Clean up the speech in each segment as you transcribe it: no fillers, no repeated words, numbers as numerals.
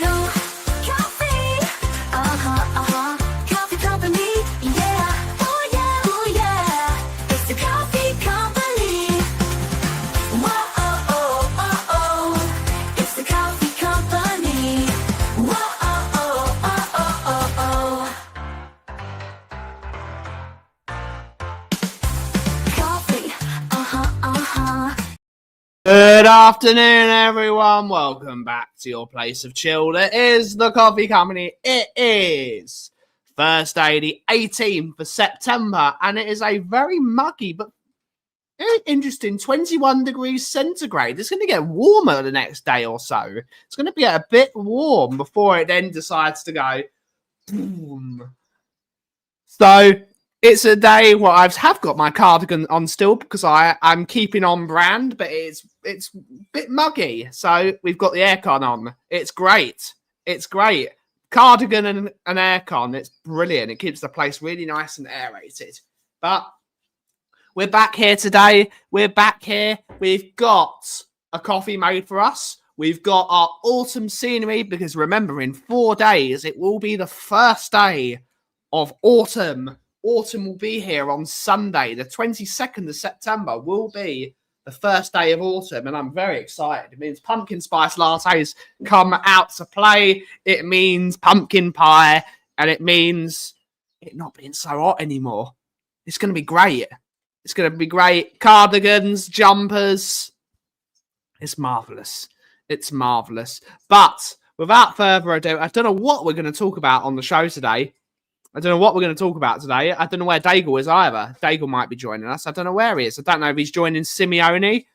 know, Kauffie, Kauffie Company, yeah, oh yeah, it's the Kauffie Company. Whoa, it's the Kauffie Company. Whoa, Kauffie, Good afternoon, everyone. Welcome back to your place of chill. It is the Kauffie Company. It is Thursday, the 18th of September, and it is a very muggy but very interesting 21 degrees centigrade. It's going to get warmer the next day or so. It's going to be a bit warm before it then decides to go boom. So it's a day where I have got my cardigan on still because I'm keeping on brand, but it's a bit muggy. So we've got the aircon on. It's great. It's great. Cardigan and an aircon. It's brilliant. It keeps the place really nice and aerated. But we're back here today. We're back here. We've got a coffee made for us. We've got our autumn scenery because remember, in 4 days, it will be the first day of autumn. Autumn will be here on Sunday, the 22nd of September will be the first day of autumn, and I'm very excited. It means pumpkin spice lattes come out to play. It means pumpkin pie, and it means it not being so hot anymore. It's going to be great. It's going to be great. Cardigans, jumpers. It's marvellous. It's marvellous. But without further ado, I don't know what we're going to talk about on the show today. I don't know what we're going to talk about today. I don't know where Daigle is either. Daigle might be joining us. I don't know where he is. I don't know if he's joining Simeone.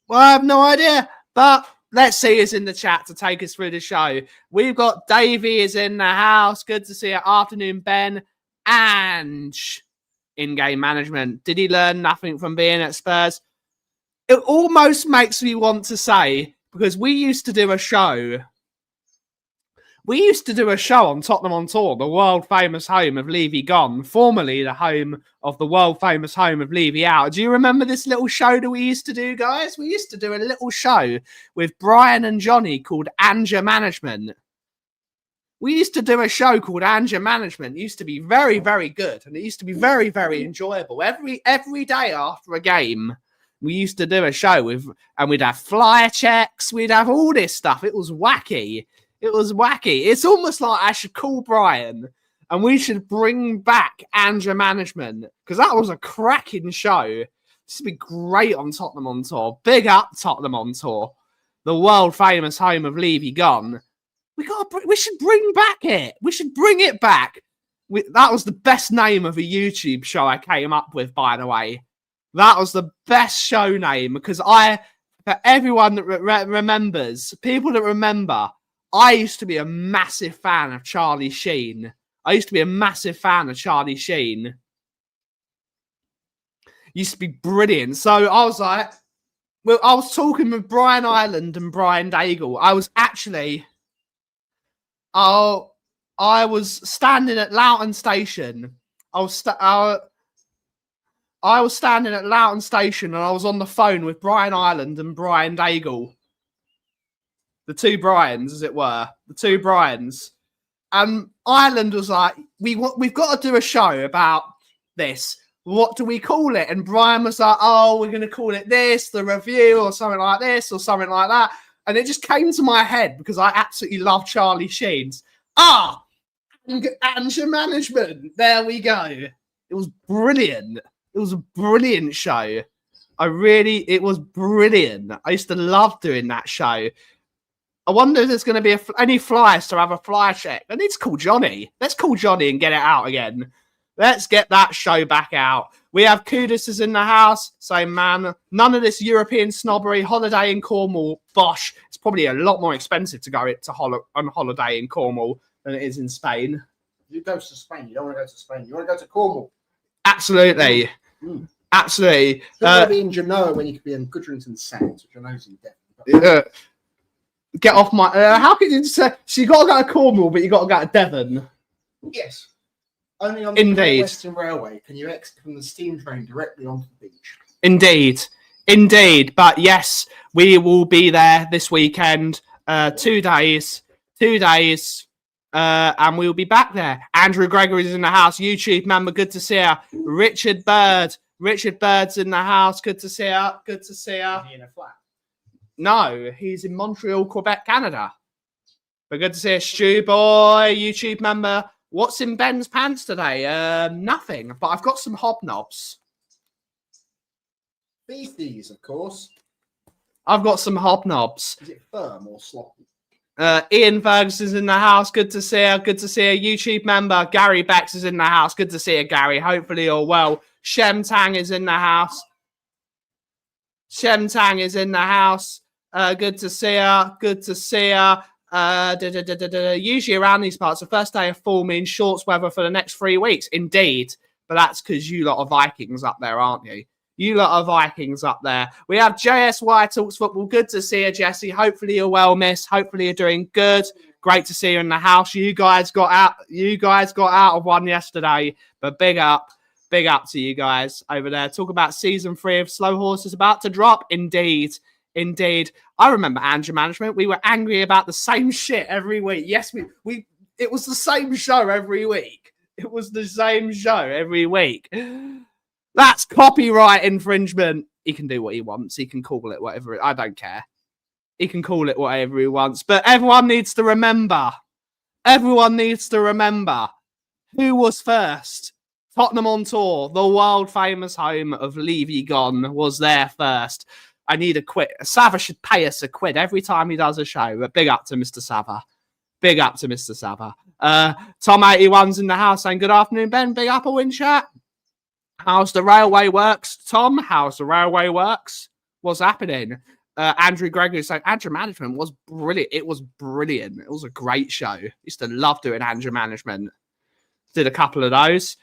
Well, I have no idea. But let's see who's in the chat to take us through the show. We've got Davey is in the house. Good to see you. Afternoon, Ben. Ange. In-game management. Did he learn nothing from being at Spurs? It almost makes me want to say, because we used to do a show... We used to do a show on Tottenham on Tour, the world-famous home of Levy Gone, formerly the home of the world-famous home of Levy Out. Do you remember this little show that we used to do, guys? We used to do a little show with Brian and Johnny called Anger Management. We used to do a show called Anger Management. It used to be very, very good, and it used to be very, very enjoyable. Every day after a game, we used to do a show with, and we'd have flyer checks, we'd have all this stuff. It was wacky. It was wacky. It's almost like I should call Brian and we should bring back Anger Management because that was a cracking show. This would be great on Tottenham on Tour. Big up Tottenham on Tour. The world famous home of Levy Gone. We should bring back it. We should bring it back. That was the best name of a YouTube show I came up with, by the way. That was the best show name because for everyone that remembers, people that remember, I used to be a massive fan of Charlie Sheen. Used to be brilliant. So I was like, well, I was talking with Brian Ireland and Brian Daigle. I was standing at Loughton Station. I was standing at Loughton Station and I was on the phone with Brian Ireland and Brian Daigle. The two Bryans, as it were. The two Bryans. And Ireland was like, we've got to do a show about this. What do we call it? And Brian was like, oh, we're going to call it this, the review, or something like this, or something like that. And it just came to my head because I absolutely love Charlie Sheen's. Anger Management. There we go. It was brilliant. It was a brilliant show. It was brilliant. I used to love doing that show. I wonder if there's going to be any flyers to have a flyer check. I need to call Johnny. Let's call Johnny and get it out again. Let's get that show back out. We have Kudus in the house. Same man. None of this European snobbery. Holiday in Cornwall. Bosh. It's probably a lot more expensive to go on holiday in Cornwall than it is in Spain. You go to Spain. You don't want to go to Spain. You want to go to Cornwall. Absolutely. Absolutely. You don't want to be in Genoa when you could be in Goodrington Sands, which I know is in Devon. Yeah. Get off my... how can you say... So you got to go to Cornwall, but you got to go to Devon? Yes. Only on the Great Western Railway can you exit from the steam train directly onto the beach. Indeed. But yes, we will be there this weekend. 2 days. 2 days. And we'll be back there. Andrew Gregory's in the house. YouTube member, good to see her. Richard Bird's in the house. Good to see her. Good to see her. Is he in a flat? No, he's in Montreal, Quebec, Canada. But good to see her. Stu Boy, YouTube member. What's in Ben's pants today? Nothing. But I've got some hobnobs. Feces, of course. I've got some hobnobs. Is it firm or sloppy? Ian Ferguson's in the house. Good to see her. Good to see her. YouTube member Gary Bex is in the house. Good to see you, Gary. Hopefully you're well. Shem Tang is in the house. Shem Tang is in the house. Good to see her. Good to see her. Usually around these parts, the first day of fall means shorts weather for the next 3 weeks. Indeed. But that's because you lot are Vikings up there, aren't you? You lot are Vikings up there. We have JSY Talks Football. Good to see you, Jesse. Hopefully you're well, miss. Hopefully you're doing good. Great to see you in the house. You guys got out. You guys got out of one yesterday. But big up to you guys over there. Talk about season 3 of Slow Horses about to drop. Indeed. I remember Andrew Management. We were angry about the same shit every week. Yes, we it was the same show every week. It was the same show every week. That's copyright infringement. He can do what he wants. He can call it whatever. I don't care. He can call it whatever he wants. But everyone needs to remember. Everyone needs to remember who was first. Tottenham on Tour, the world famous home of Levy Gone, was there first. I need a quid. Sava should pay us a quid every time he does a show. But big up to Mr. Sava. Big up to Mr. Sava. Tom81's in the house saying, good afternoon, Ben. Big up a win chat. How's the railway works, Tom? How's the railway works? What's happening? Andrew Gregory saying, Andrew Management was brilliant. It was brilliant. It was a great show. Used to love doing Andrew Management. Did a couple of those.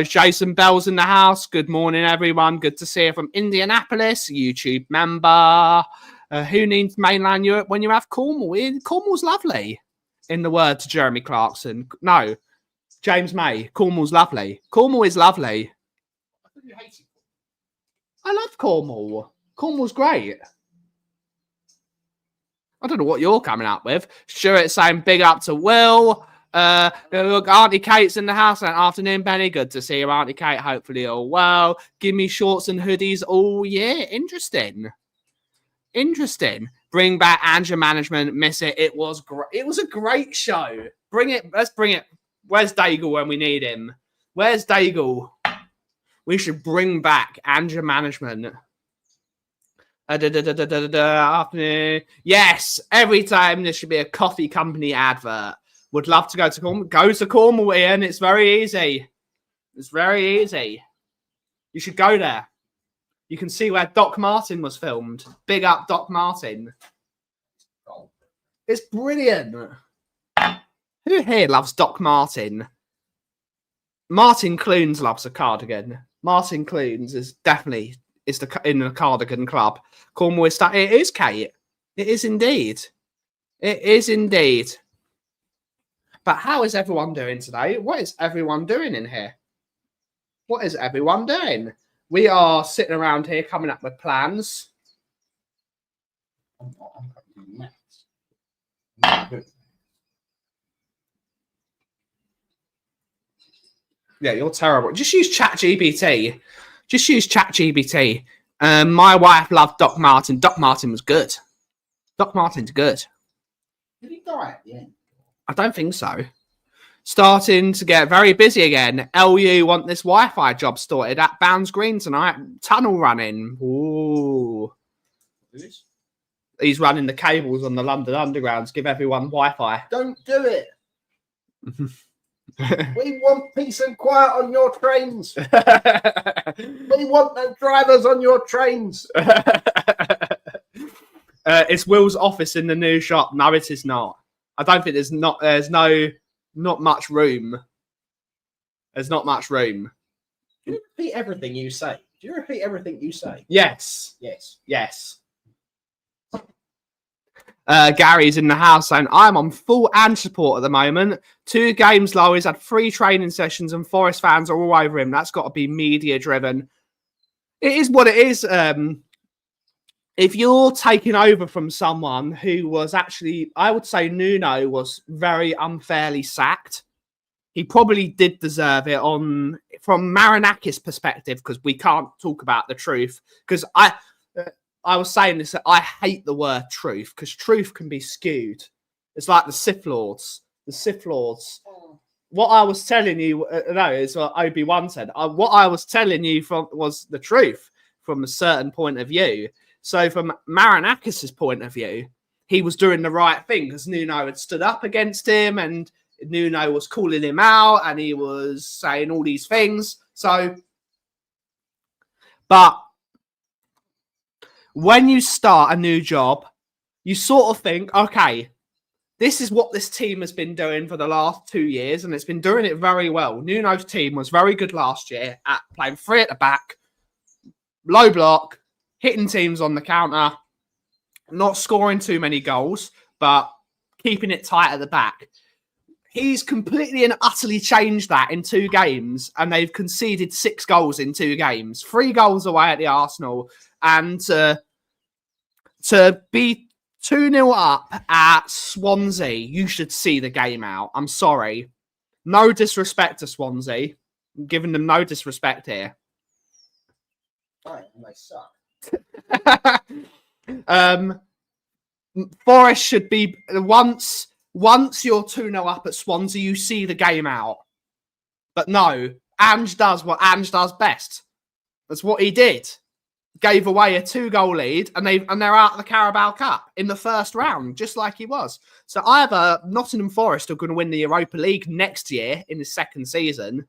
Jason Bell's in the house. Good morning, everyone. Good to see you from Indianapolis. YouTube member. Who needs mainland Europe when you have Cornwall? Cornwall's lovely. In the words of Jeremy Clarkson. No. James May. Cornwall's lovely. Cornwall is lovely. I love Cornwall. Cornwall's great. I don't know what you're coming up with. Stuart saying big up to Will. Look, Auntie Kate's in the house. Afternoon, Benny. Good to see you, Auntie Kate. Hopefully you're well. Give me shorts and hoodies all year. Interesting. Bring back Andrew Management. Miss it. It was great. It was a great show. Bring it. Let's bring it. Where's Daigle when we need him? Where's Daigle? We should bring back Andrew Management. Afternoon. Yes, every time there should be a coffee company advert. Would love to go to Cornwall. Go to Cornwall, Ian. It's very easy. You should go there. You can see where Doc Martin was filmed. Big up Doc Martin. It's brilliant. Who here loves Doc Martin? Martin Clunes loves a cardigan. Martin Clunes is definitely in the cardigan club. Cornwall is it is, Kate. It is indeed. But how is everyone doing today? What is everyone doing in here? What is everyone doing? We are sitting around here coming up with plans. Yeah, you're terrible. Just use ChatGPT. My wife loved Doc Martin. Doc Martin was good. Doc Martin's good. Did he die at the end? I don't think so. Starting to get very busy again. LU want this Wi-Fi job sorted at Bounds Green tonight. Tunnel running. Ooh. He's running the cables on the London Underground to give everyone Wi-Fi. Don't do it. We want peace and quiet on your trains. We want the drivers on your trains. It's Will's office in the new shop. No, it is not. I don't think there's not much room. There's not much room. Do you repeat everything you say? Yes. Yes. Gary's in the house saying, I'm on full and support at the moment. 2 games low. He's had 3 training sessions and Forest fans are all over him. That's got to be media driven. It is what it is. if you're taking over from someone who was actually, I would say Nuno was very unfairly sacked. He probably did deserve it from Marinakis' perspective, because we can't talk about the truth. Because I was saying this, I hate the word truth, because truth can be skewed. It's like the Sith Lords. The Sith Lords. What I was telling you, is what Obi-Wan said. What I was telling you was the truth from a certain point of view. So from Marinakis' point of view, he was doing the right thing because Nuno had stood up against him and Nuno was calling him out and he was saying all these things. So, but when you start a new job, you sort of think, okay, this is what this team has been doing for the last 2 years, and it's been doing it very well. Nuno's team was very good last year at playing three at the back, low block, hitting teams on the counter, not scoring too many goals, but keeping it tight at the back. He's completely and utterly changed that in 2 games, and they've conceded 6 goals in 2 games, 3 goals away at the Arsenal, and to be 2-0 up at Swansea, you should see the game out. I'm sorry. No disrespect to Swansea. I'm giving them no disrespect here. Right, and they suck. Forest should be once you're 2-0 up at Swansea, you see the game out. But no, Ange does what Ange does best. That's what he did. Gave away a 2-goal lead, and they're out of the Carabao Cup in the first round, just like he was. So either Nottingham Forest are going to win the Europa League next year in the second season.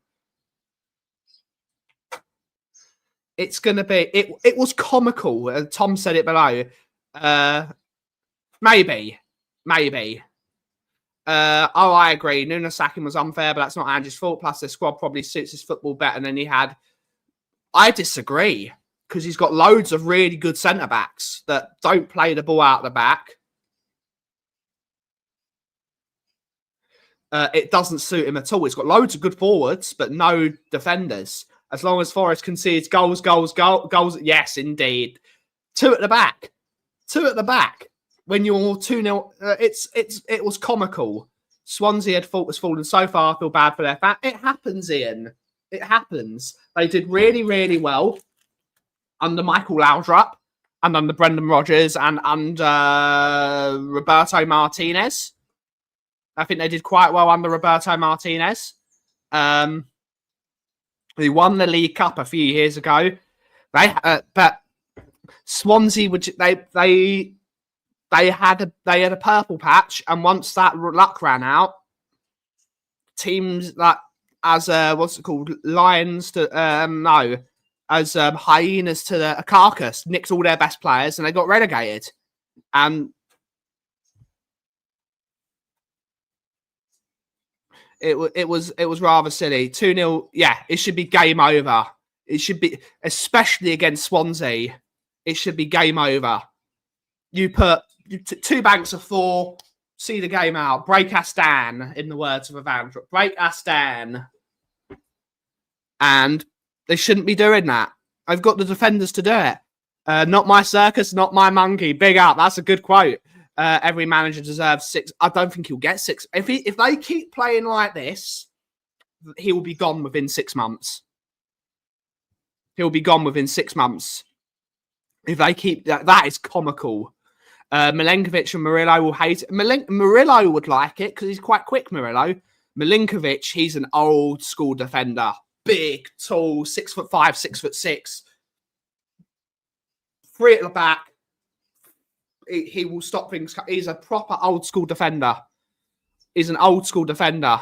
It's going to be... It was comical. Tom said it below. Maybe. I agree. Nuno sacking was unfair, but that's not Ange's fault. Plus, the squad probably suits his football better than he had. I disagree, because he's got loads of really good centre-backs that don't play the ball out the back. It doesn't suit him at all. He's got loads of good forwards, but no defenders. As long as Forest concedes goals. Yes, indeed. 2 at the back. 2 at the back. When you're 2-0, it was comical. Swansea was fallen so far. I feel bad for their fan. It happens, Ian. It happens. They did really, really well under Michael Laudrup and under Brendan Rodgers and under Roberto Martinez. I think they did quite well under Roberto Martinez. They won the League Cup a few years ago. But Swansea, they had a purple patch, and once that luck ran out, teams that what's it called, lions to hyenas to a carcass, nicked all their best players, and they got relegated. And it was rather silly. 2-0. Yeah, it should be game over. It should be, especially against Swansea. It should be game over. You put 2 banks of 4. See the game out. Break Aston, in the words of Evander. Break Aston. And they shouldn't be doing that. I've got the defenders to do it. Not my circus, not my monkey. Big up. That's a good quote. Every manager deserves 6. I don't think he'll get 6. If they keep playing like this, he will be gone within 6 months. He'll be gone within 6 months. If they keep that is comical. Milenkovic and Murillo will hate it. Murillo would like it because he's quite quick, Murillo. Milinkovic, he's an old school defender. Big, tall, 6'5", 6'6". 3 at the back. He will stop things. He's a proper old school defender. He's an old school defender.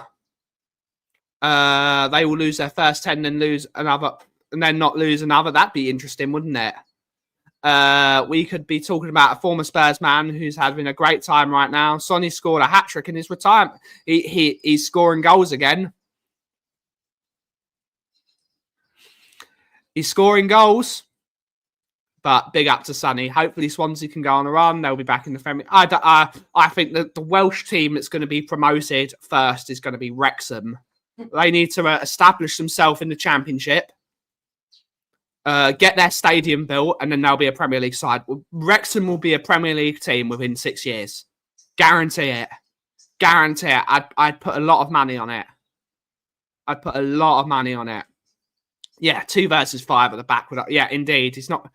They will lose their first 10 and lose another, and then not lose another. That'd be interesting, wouldn't it? We could be talking about a former Spurs man who's having a great time right now. Sonny scored a hat-trick in his retirement. He's scoring goals again. He's scoring goals. But big up to Sonny. Hopefully Swansea can go on a run. They'll be back in the Premier. I think that the Welsh team that's going to be promoted first is going to be Wrexham. They need to establish themselves in the Championship. get their stadium built, and then they'll be a Premier League side. Wrexham will be a Premier League team within 6 years. Guarantee it. Guarantee it. I'd put a lot of money on it. I'd put a lot of money on it. Yeah, 2 versus 5 at the back. Yeah, indeed. It's not.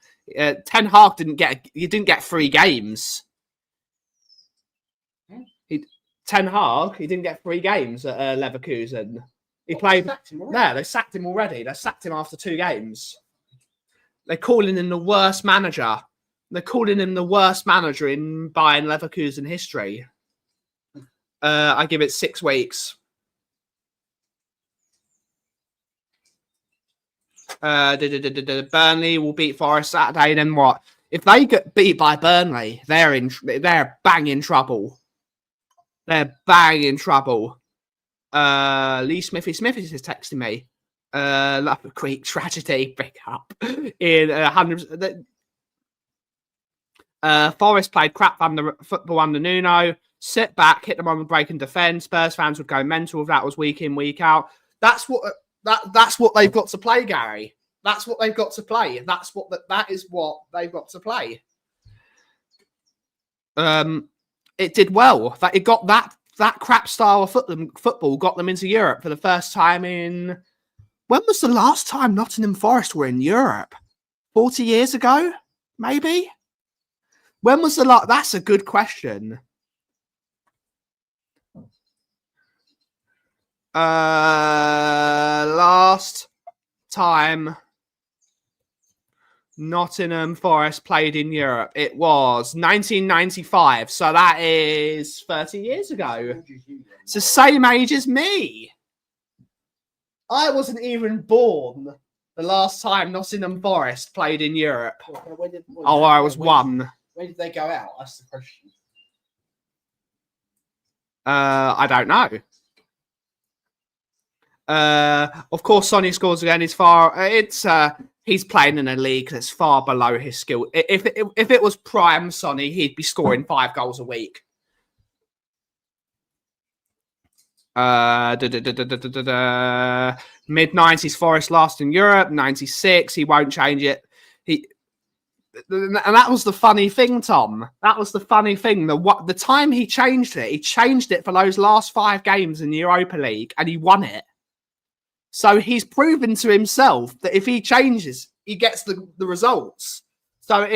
Ten Hag didn't get 3 games. Ten Hag, he didn't get 3 games at Leverkusen. He played. They sacked him already. They sacked him after 2 games. They're calling him the worst manager. They're calling him the worst manager in Bayern Leverkusen history. I give it 6 weeks. Burnley will beat Forest Saturday. Then what? If they get beat by Burnley, they're banging trouble. They're banging trouble. Lee Smithy is texting me. Love Creek tragedy, pick up in 100. Forest played crap football under Nuno. Sit back, hit them on the break and defend. Spurs fans would go mental if that was week in, week out. That's what they've got to play, Gary. That's what they've got to play. That is what they've got to play. It did well. It got that crap style of football got them into Europe for the first time in. When was the last time Nottingham Forest were in Europe? 40 years ago, maybe. When was the last? That's a good question. Last time Nottingham Forest played in Europe, it was 1995. So that is 30 years ago. It's the same age as me. I wasn't even born the last time Nottingham Forest played in Europe. I was 1. Where did they go out? That's the question. I don't know. Of course, Sonny scores again. He's playing in a league that's far below his skill. If it was prime Sonny, he'd be scoring 5 goals a week. Mid-90s Forest last in Europe. 96. He won't change it. And that was the funny thing, Tom. That was the funny thing. The time he changed it for those last 5 games in the Europa League, and he won it. So he's proven to himself that if he changes, he gets the results. So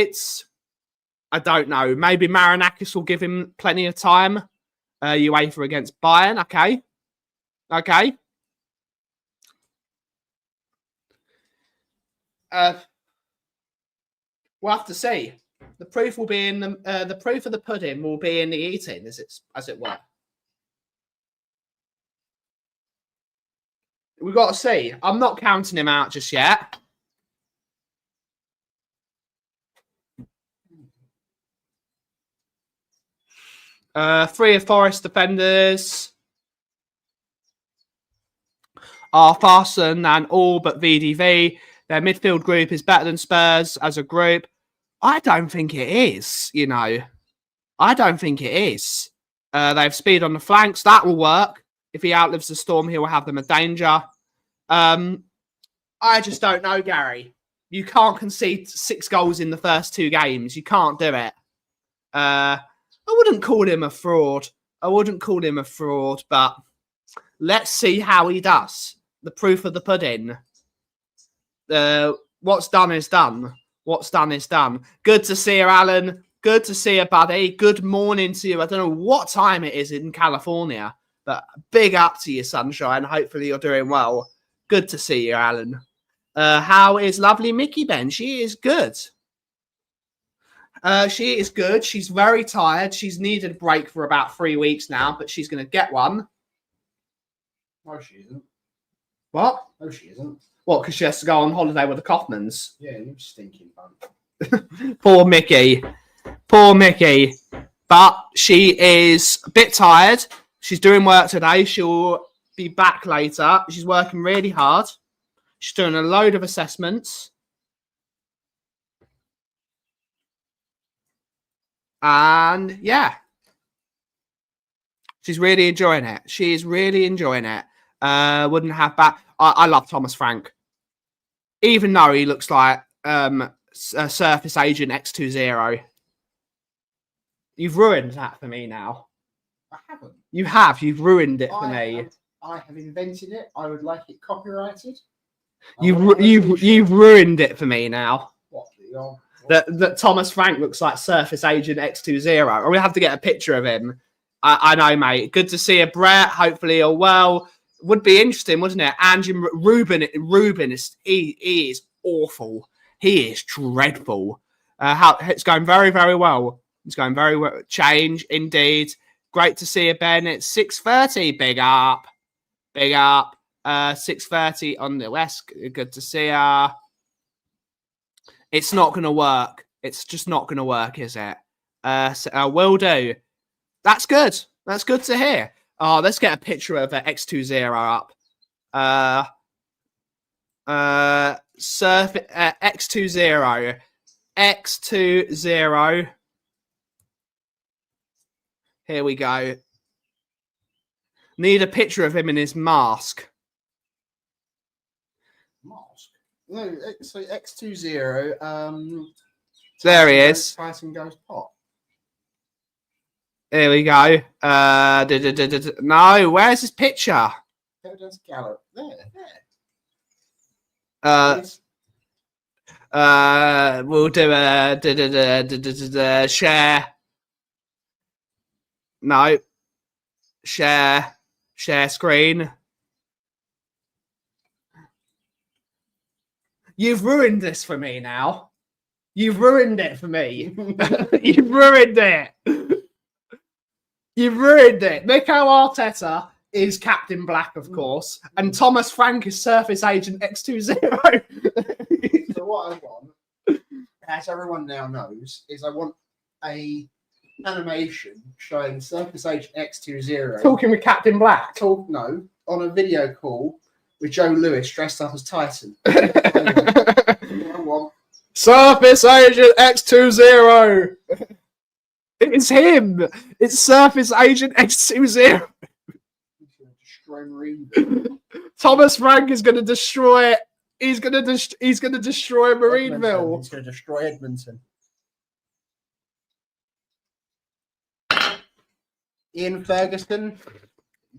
I don't know. Maybe Marinakis will give him plenty of time. UEFA against Bayern. Okay. We'll have to see. The proof will be in the proof of the pudding will be in the eating, as it were. We've got to see. I'm not counting him out just yet. Three of Forest defenders are faster than all but VDV. Their midfield group is better than Spurs as a group. I don't think it is, I don't think it is. They have speed on the flanks. That will work. If he outlives the storm, he will have them a danger. I just don't know, Gary. You can't concede 6 goals in the first 2 games. You can't do it. I wouldn't call him a fraud. But let's see how he does. The proof of the pudding. What's done is done. Good to see you, Alan. Good to see you, buddy. Good morning to you. I don't know what time it is in California, but big up to you, sunshine. Hopefully you're doing well. Good to see you, Alan. How is lovely Mickey Ben? She is good. She's very tired. She's needed a break for about 3 weeks now, but she's going to get one. No, she isn't. What? No, she isn't. What, because she has to go on holiday with the Kaufmans? Yeah, you stinking bum. Poor Mickey. But she is a bit tired. She's doing work today. She'll be back later. She's working really hard. She's doing a load of assessments. And yeah, she's really enjoying it. Wouldn't have back. I love Thomas Frank. even though he looks like a Surface Agent X20. You've ruined that for me now. I haven't. You have. You've ruined it for me. I have invented it. I would like it copyrighted. You've ruined it for me now. What? That Thomas Frank looks like Surface Agent X20. We have to get a picture of him. I know, mate. Good to see you, Brett. Hopefully you're well. Would be interesting, wouldn't it? Andrew Ruben is he is awful. He is dreadful. It's going very, very well. It's going very well. Change indeed. Great to see you, Ben. It's 6:30. Big up. Big up. 6:30 on the West. Good to see you. It's not going to work. It's just not going to work, is it? Will do. That's good. That's good to hear. Oh, let's get a picture of X20 up. X20. X20. Here we go. Need a picture of him in his mask. Mask? No, so X20. There he is. Tyson goes pop. Here we go. No, where's his picture? There's Gallup. There. We'll do a share. No. Share screen. You've ruined this for me now. You've ruined it for me. You've ruined it. You've ruined it. Mikel Arteta is Captain Black, of course, and Thomas Frank is Surface Agent X20. So what I want, as everyone now knows, is I want a animation showing Surface Agent X20 Talking with Captain Black. on a video call with Joe Lewis dressed up as Tyson. I want. Surface Agent X20. It's him. It's Surface Agent X20. Thomas Frank is going to destroy it. He's going to destroy Marineville. He's going to destroy Edmonton. Ian Ferguson,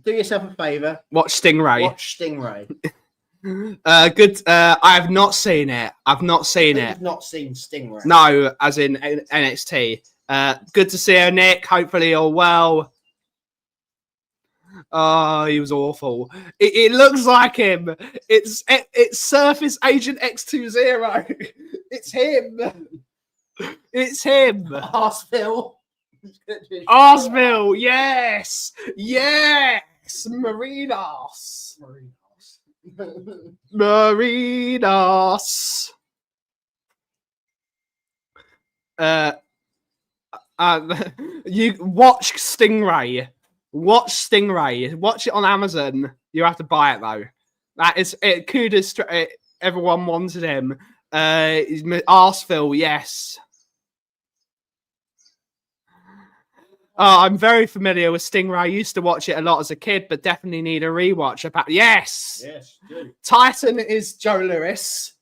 do yourself a favour. Watch Stingray. Watch Stingray. Good. I have not seen it. I've not seen it. You've not seen Stingray. No, as in NXT. Good to see you, Nick. Hopefully you're well. Oh, he was awful. It looks like him. It's Surface Agent X20. It's him. It's him. Arseville. Arseville. Yes. Yes. Marinos. Marinos. You watch Stingray. Watch Stingray. Watch it on Amazon. You have to buy it though. That is it. Kudos. Everyone wanted him. Arseville, yes. Oh, I'm very familiar with Stingray. I used to watch it a lot as a kid, but definitely need a rewatch. Yes. Yes, do. Titan is Joe Lewis.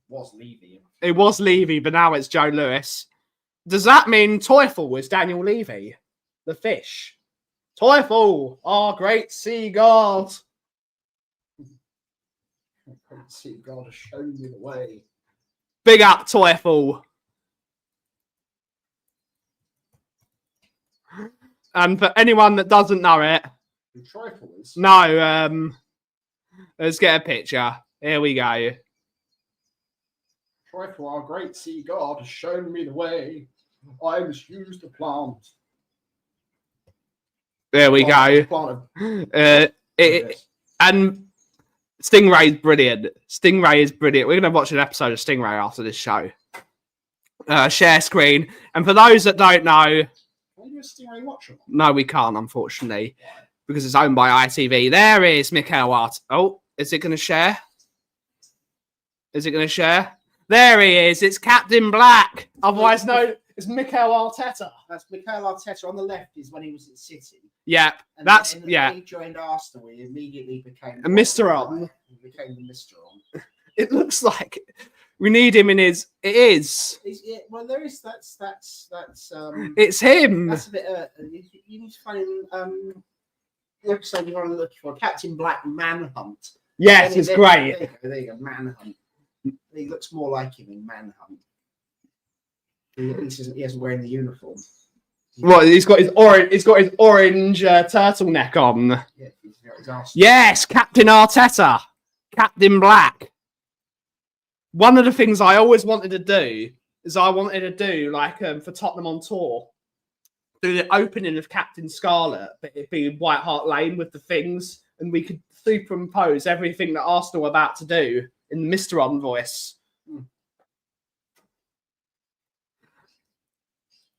Was Levy. It was Levy, but now it's Joe Lewis. Does that mean Teufel was Daniel Levy? The fish. Teufel, our great sea god. Great sea god has shown you the way. Big up, Teufel. And for anyone that doesn't know it, The trifle is. no, let's get a picture. Here we go. Trifle, our great sea god has shown me the way. I must use the plant. There we go. And Stingray is brilliant. Stingray is brilliant. We're going to watch an episode of Stingray after this show. Share screen. And for those that don't know, Stingray watch no, we can't, unfortunately, because it's owned by ITV. There is Mikel Art. Oh, is it going to share? Is it going to share? There he is. It's Captain Black. Otherwise known as Mikel Arteta. That's Mikel Arteta. On the left is when he was at City. Yeah, And that's then yeah. When he joined Arsenal, he immediately became And Mr. On. became the Mister on. It looks like we need him in his. It is. Well, there is. That's. It's him. That's a bit. You need to find the episode you're on looking for. Captain Black Manhunt. Yes, it's great. There you go. Manhunt. He looks more like him in Manhunt. He hasn't wearing the uniform. What? He's got his orange. He's got his orange turtleneck on. Yeah, he's got his arse. Yes, Captain Arteta, Captain Black. One of the things I always wanted to do is like for Tottenham on tour, do the opening of Captain Scarlet, but it'd be White Hart Lane with the things, and we could superimpose everything that Arsenal are about to do in the Mr. On voice.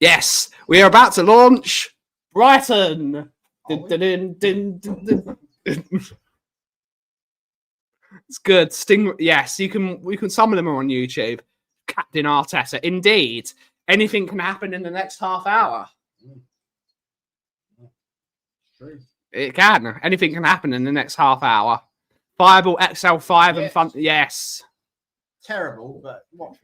Yes, we are about to launch Brighton. It's good. Sting. Yes, you can. We can. Some of them are on YouTube. Captain Arteta. Indeed, anything can happen in the next half hour. True. It can. Anything can happen in the next half hour. Fireball XL5 and fun. Yes. Terrible, but watchable.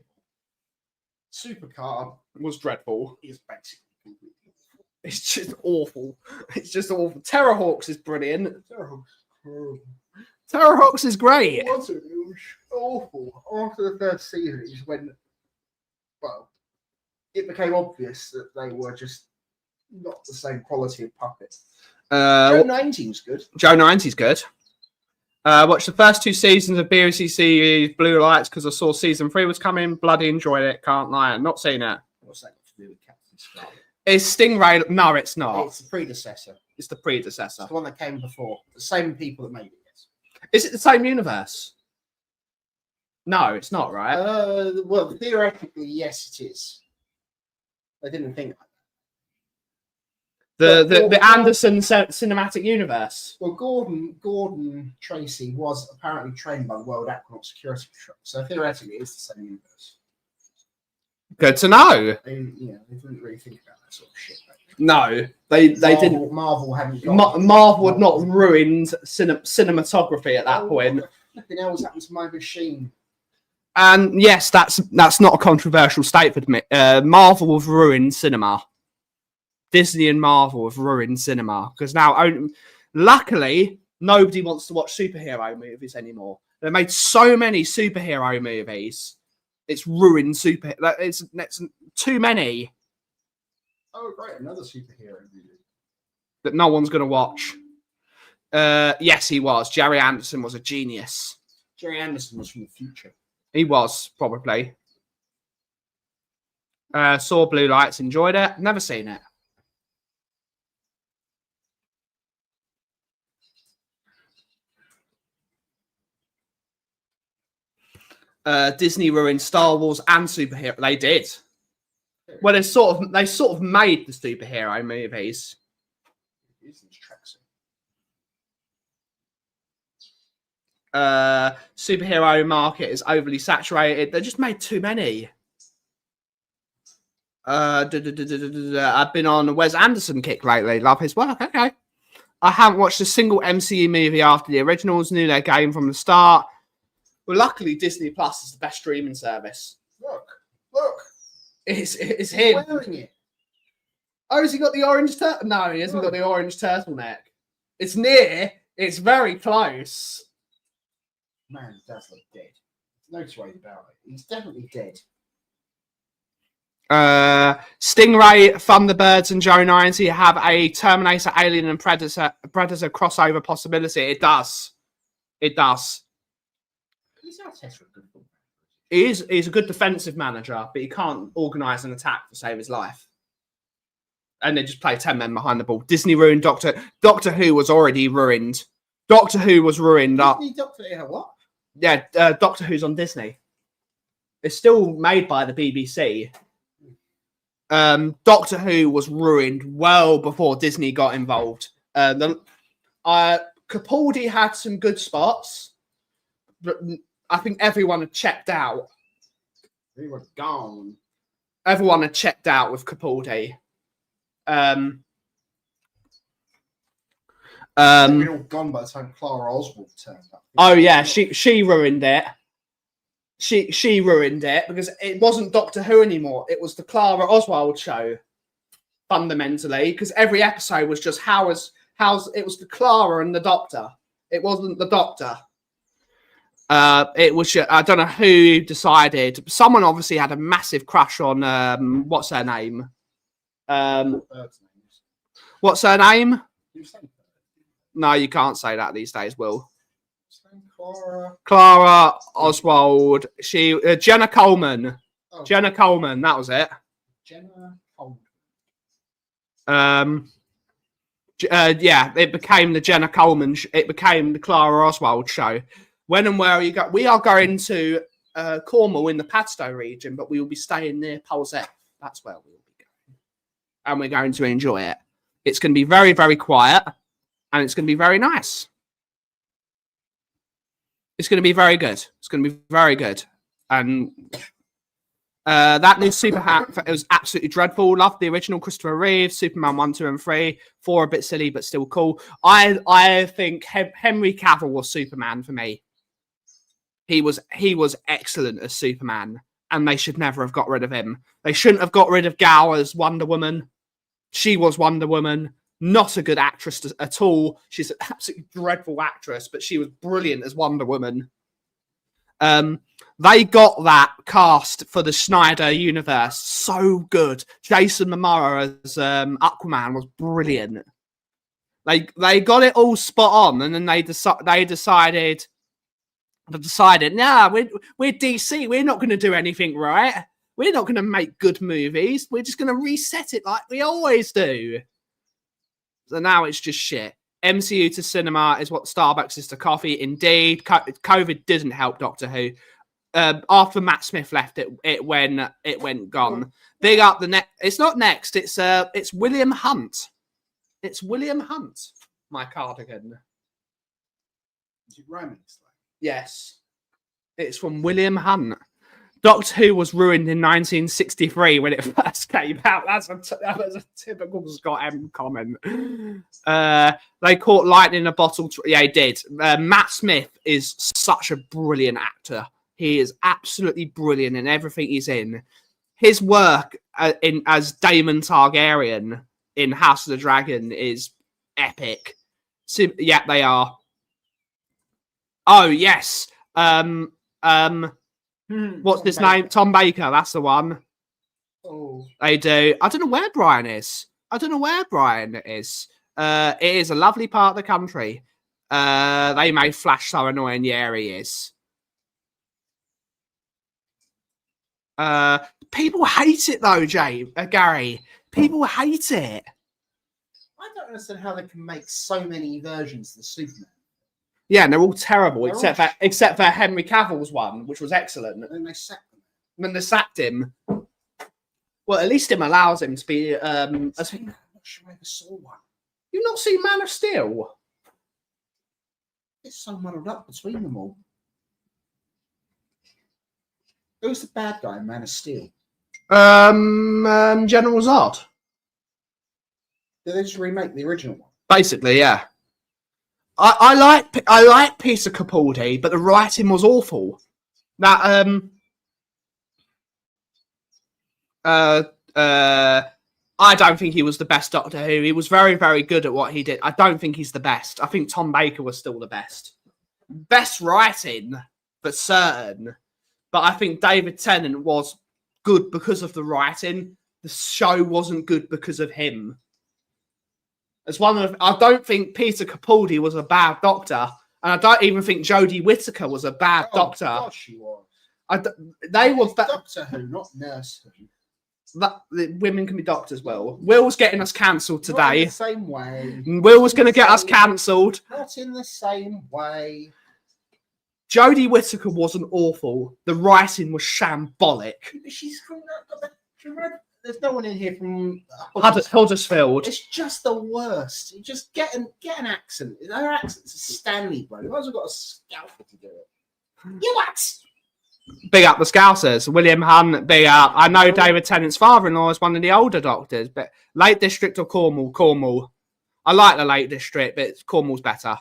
Supercar Was dreadful. is basically completely awful. It's just awful. It's just awful. Terrorhawks is brilliant. Terrible. Terrorhawks is great. It wasn't. It was awful. After the third season, it just went. Well, it became obvious that they were just not the same quality of puppets. Joe 19's good. Joe 90's good. Watched the first 2 seasons of BBC Blue Lights because I saw season 3 was coming. Bloody enjoyed it. Can't lie. Not seen it. What's that got to do with Captain Scarlet? Is Stingray? No, it's not. It's the predecessor. It's the predecessor. It's the one that came before. The same people that made it. Yes. Is it the same universe? No, it's not, right? Well, theoretically, yes, it is. I didn't think like The Anderson cinematic universe. Well, Gordon Tracy was apparently trained by the World Aquanaut Security Patrol, so theoretically, it's the same universe. Good to know. They didn't really think about that sort of shit. No, they didn't. Marvel hadn't got. Marvel had not ruined cinematography at that point. Nothing else happened to my machine. And yes, that's not a controversial statement. Marvel have ruined cinema. Disney and Marvel have ruined cinema because now, luckily, nobody wants to watch superhero movies anymore. They made so many superhero movies. It's ruined It's too many. Oh, great! Another superhero movie that no one's going to watch. Yes, he was. Jerry Anderson was a genius. Jerry Anderson was from the future. He was, probably. Saw Blue Lights, enjoyed it. Never seen it. Disney ruined Star Wars and superhero. They did. Well, they sort of made the superhero movies. Superhero market is overly saturated. They just made too many. I've been on a Wes Anderson kick lately. Love his work. Okay. I haven't watched a single MCU movie after the originals. Knew their game from the start. Well, luckily, Disney Plus is the best streaming service. Look. It's him. Wearing it. Oh, has he got the orange turtle? No, he hasn't got the orange turtleneck. It's near. It's very close. Man, he does look dead. There's no way about it. He's definitely dead. Stingray, Thunderbirds, and Joe 90 have a Terminator, Alien, and Predator crossover possibility. It does. It does. He's not a test for a good football. He's a good defensive manager, but he can't organise an attack to save his life. And they just play 10 men behind the ball. Disney ruined Doctor Who was already ruined. Doctor Who was ruined. Disney Doctor Who what? Yeah, Doctor Who's on Disney. It's still made by the BBC. Doctor Who was ruined well before Disney got involved. Capaldi had some good spots, but I think everyone had checked out. They were gone. Everyone had checked out with Capaldi. They'd been all gone by the time Clara Oswald turned up. Oh yeah, she ruined it. She ruined it because it wasn't Doctor Who anymore. It was the Clara Oswald show, fundamentally, because every episode was just how's it was the Clara and the Doctor. It wasn't the Doctor. It was I don't know who decided. Someone obviously had a massive crush on what's her name? What's her name? No, you can't say that these days, Will. Clara Oswald. Jenna Coleman. Oh. Jenna Coleman. That was it. Jenna Coleman. Yeah, it became the Jenna Coleman. It became the Clara Oswald show. When and where are you go? We are going to Cornwall in the Padstow region, but we will be staying near Polseth. That's where we will be going, and we're going to enjoy it. It's going to be very, very quiet, and it's going to be very nice. It's going to be very good. It's going to be very good. And that new Super Hat, it was absolutely dreadful. Loved the original Christopher Reeve, Superman 1, 2, and 3. 4 a bit silly, but still cool. I think Henry Cavill was Superman for me. He was excellent as Superman, and they should never have got rid of him. They shouldn't have got rid of Gal as Wonder Woman. She was Wonder Woman. Not a good actress at all. She's an absolutely dreadful actress, but she was brilliant as Wonder Woman. They got that cast for the Snyder universe so good. Jason Momoa as Aquaman was brilliant. They got it all spot on, and then they decided, nah, we're DC. We're not going to do anything right. We're not going to make good movies. We're just going to reset it like we always do. So now it's just shit. MCU to cinema is what Starbucks is to coffee. Indeed, COVID didn't help Doctor Who. After Matt Smith left, it went gone. Big up the next. It's not next. It's William Hunt. It's William Hunt. My cardigan. Is it romance? Yes, it's from William Hunt. Doctor Who was ruined in 1963 when it first came out. That was a typical Scott M comment. They caught lightning in a bottle. Yeah, he did. Matt Smith is such a brilliant actor. He is absolutely brilliant in everything he's in. His work as Daemon Targaryen in House of the Dragon is epic. So, yeah, they are. Oh, yes. What's his name? Tom Baker. That's the one. Oh. They do. I don't know where Brian is. It is a lovely part of the country. They made Flash so annoying. Yeah, he is. People hate it though, Gary. People hate it. I don't understand how they can make so many versions of the Superman. Yeah, and they're all terrible, except for Henry Cavill's one, which was excellent. And then they sacked him. When they sacked him, well, at least it allows him to be. I'm not sure I ever saw one. You've not seen Man of Steel? It's so muddled up between them all. Who's the bad guy in Man of Steel? General Zod. Did they just remake the original one? Basically, yeah. I like Peter Capaldi, but the writing was awful. That I don't think he was the best Doctor Who. He was very, very good at what he did. I don't think he's the best. I think Tom Baker was still the best. Best writing, but certain. But I think David Tennant was good because of the writing. The show wasn't good because of him. I don't think Peter Capaldi was a bad doctor, and I don't even think Jodie Whittaker was a bad doctor. Gosh, she was. They were Doctor Who, not Nurse Who. Women can be doctors. Will's getting us cancelled today. Not in the same way. Will was going to get us cancelled. Not in the same way. Jodie Whittaker wasn't awful. The writing was shambolic. She's from. There's no one in here from Huddersfield. It's just the worst. You just get an accent. Her accent's a Stanley, bro. You might as well got a scalper to do it. You what? Big up the Scousers. William Hunt, big up. I know David Tennant's father-in-law is one of the older doctors, but Lake District of Cornwall. I like the Lake District, but Cornwall's better.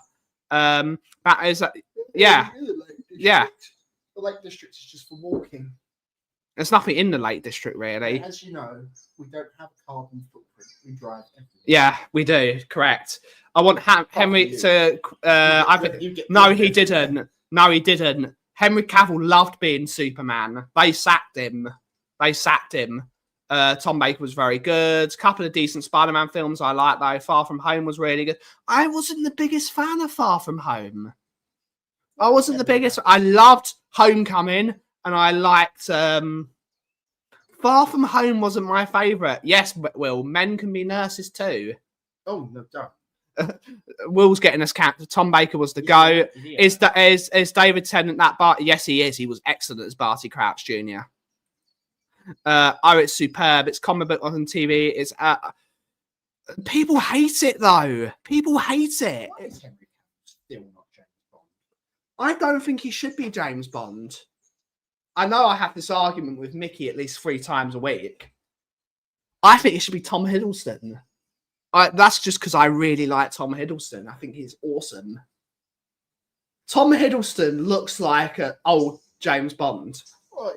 That is, yeah. Yeah. The Lake District is just for walking. There's nothing in the Lake District, really. As you know, we don't have a carbon footprint. We drive everywhere. Yeah, we do. Correct. I want Henry to. No, he didn't. No, he didn't. Henry Cavill loved being Superman. They sacked him. Tom Baker was very good. A couple of decent Spider-Man films I like, though. Far From Home was really good. I wasn't the biggest fan of Far From Home. I wasn't the biggest. I loved Homecoming, and I liked Far From Home wasn't my favourite. Yes, Will, men can be nurses too. Oh, no, don't. Will's getting us capped. Tom Baker was the GOAT. Is David Tennant that Bart? Yes, he is. He was excellent as Barty Crouch Jr. It's superb. It's comic book on TV. It's people hate it though. People hate it. Why is Henry Cavill still not James Bond? I don't think he should be James Bond. I know I have this argument with Mickey at least 3 times a week. I think it should be Tom Hiddleston. That's just because I really like Tom Hiddleston. I think he's awesome. Tom Hiddleston looks like an old James Bond. Well,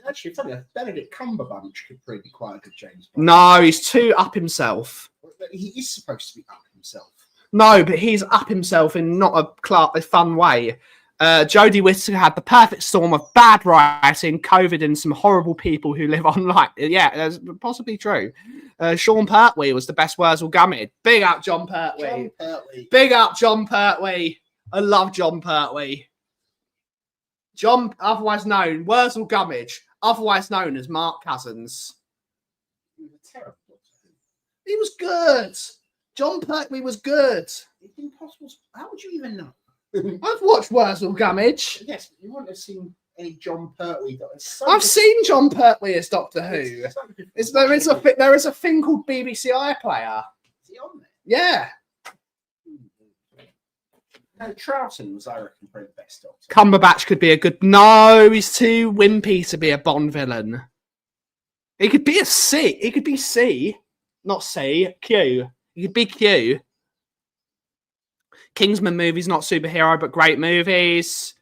actually, funny enough, Benedict Cumberbatch could probably be quite a good James Bond. No, he's too up himself. He is supposed to be up himself. No, but he's up himself in not a fun way. Jodie Whittaker had the perfect storm of bad writing, COVID, and some horrible people who live online. Yeah, that's possibly true. Sean Pertwee was the best Wurzel Gummidge. Big up John Pertwee. Big up John Pertwee. I love John Pertwee. John, otherwise known, Wurzel Gummidge, otherwise known as Mark Cousins. He was terrible. He was good. John Pertwee was good. It's impossible. How would you even know? I've watched Wurzel Gummidge. Yes, but you wouldn't have seen any John Pertwee. I've seen John Pertwee as Doctor Who. There is a thing called BBC iPlayer. Is he on there? Yeah. No, Troughton was, I reckon, probably the best Doctor. Cumberbatch could be a good. No, he's too wimpy to be a Bond villain. He could be a C. He could be C, not C. Q. He could be Q. Kingsman movies, not superhero, but great movies.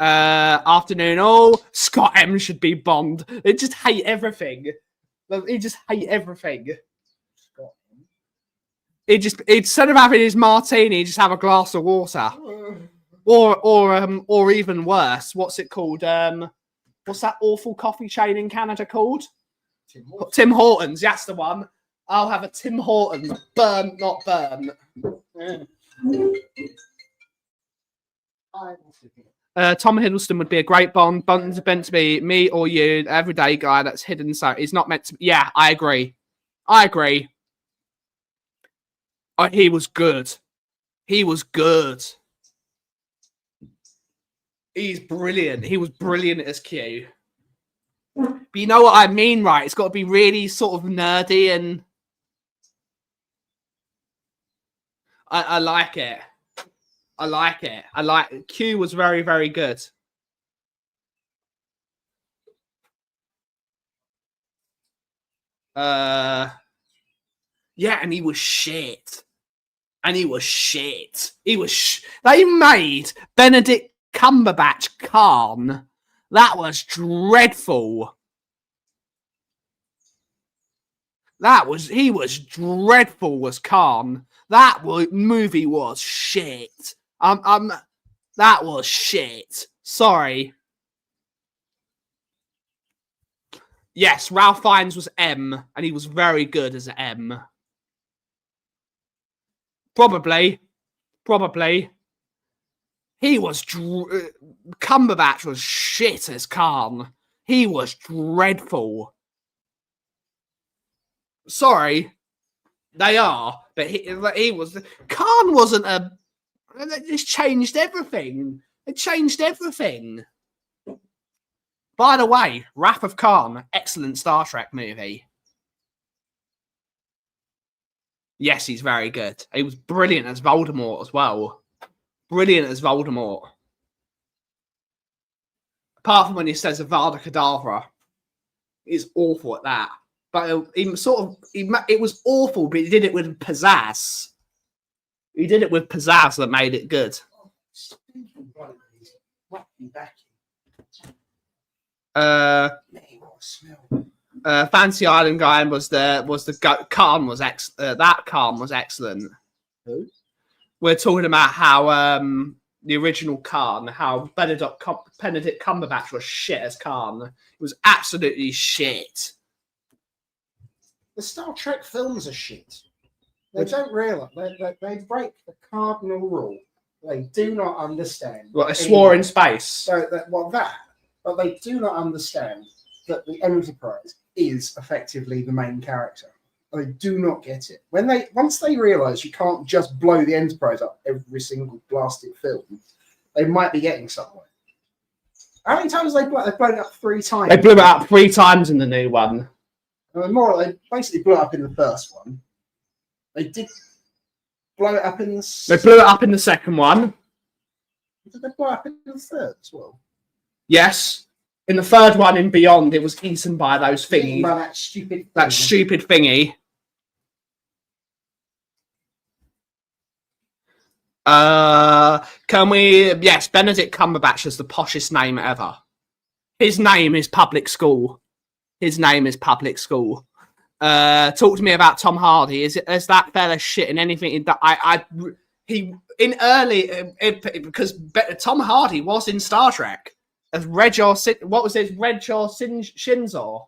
Afternoon All. Scott M should be Bond. They just hate everything. He just hate everything. Scott M. Instead of having his martini, just have a glass of water. Or even worse, what's it called? What's that awful coffee chain in Canada called? Tim Hortons. That's the one. I'll have a Tim Hortons. Burn, not burn. Tom Hiddleston would be a great Bond. Bond's meant to be me or you, everyday guy that's hidden. So he's not meant to be. Yeah, I agree. He was good. He's brilliant. He was brilliant as Q. But you know what I mean, right? It's got to be really sort of nerdy and I like it. Q was very, very good. Yeah, and he was shit. They made Benedict Cumberbatch Khan. That was dreadful. He was dreadful as Khan. That movie was shit. That was shit. Sorry. Yes, Ralph Fiennes was M, and he was very good as M. Probably. He was... Cumberbatch was shit as Khan. He was dreadful. Sorry. They are, but he was... Khan wasn't a... It just changed everything. It changed everything. By the way, Wrath of Khan, excellent Star Trek movie. Yes, he's very good. He was brilliant as Voldemort as well. Brilliant as Voldemort. Apart from when he says Avada Kedavra. He's awful at that. But it was awful, but he did it with pizzazz. He did it with pizzazz that made it good. Fancy Island guy was Khan was that Khan was excellent. Who? We're talking about how the original Khan, how Benedict Cumberbatch was shit as Khan. It was absolutely shit. The Star Trek films are shit. They don't realise they break the cardinal rule. They do not understand. What, a swore in space? But they do not understand that the Enterprise is effectively the main character. They do not get it. Once they realise you can't just blow the Enterprise up every single blasted film, they might be getting somewhere. How many times have they blown it up 3 times? They blew it up 3 times in the new one. They basically blew it up in the first one. They did blow it up in the... They blew it up in the second one. Did they blow it up in the third as well? Yes. In the third one in Beyond, it was eaten by those thingies. By that stupid thing. That stupid thingy. Can we... Yes, Benedict Cumberbatch is the poshest name ever. His name is Public School. His name is Public School. Talk to me about Tom Hardy. Is that fella shit in anything that because Tom Hardy was in Star Trek as what was his Regor Shinzor?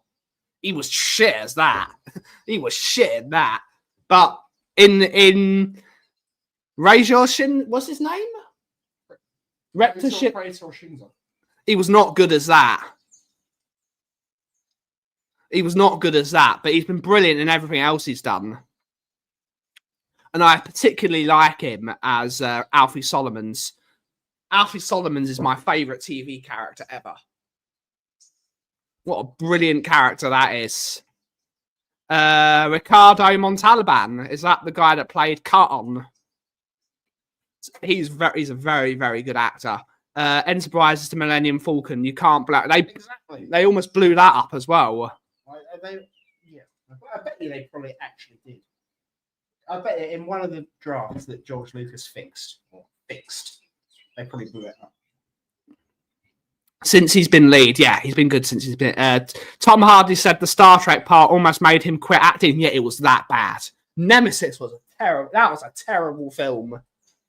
He was shit as that. He was shit in that. But in Regor Shin, what's his name? Rector Shinzor. He was not good as that. He was not good as that, but he's been brilliant in everything else he's done. And I particularly like him as Alfie Solomons. Alfie Solomons is my favourite TV character ever. What a brilliant character that is. Ricardo Montalban, is that the guy that played Cotton? He's a very, very good actor. Enterprise is the Millennium Falcon. You can't they almost blew that up as well. I bet you they probably actually did. I bet in one of the drafts that George Lucas fixed, they probably blew it up. Since he's been lead, yeah, he's been good since he's been. Tom Hardy said the Star Trek part almost made him quit acting, yet it was that bad. Nemesis was That was a terrible film.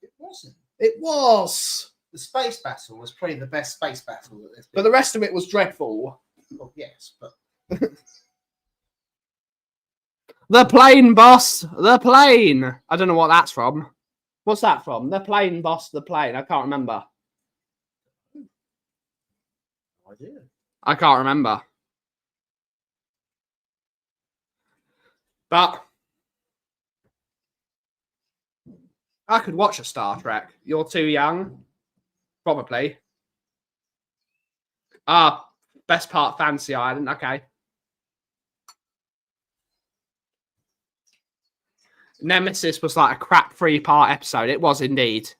It wasn't. It was. The space battle was probably the best space battle that there's been. But the rest of it was dreadful. Well, yes, but. The plane, boss. The plane. I don't know what that's from. What's that from? The plane, boss. The plane. I can't remember. No idea. I can't remember. But I could watch a Star Trek. You're too young. Probably. Best part, Fancy Island. Okay. Nemesis was like a crap 3-part episode. It was indeed.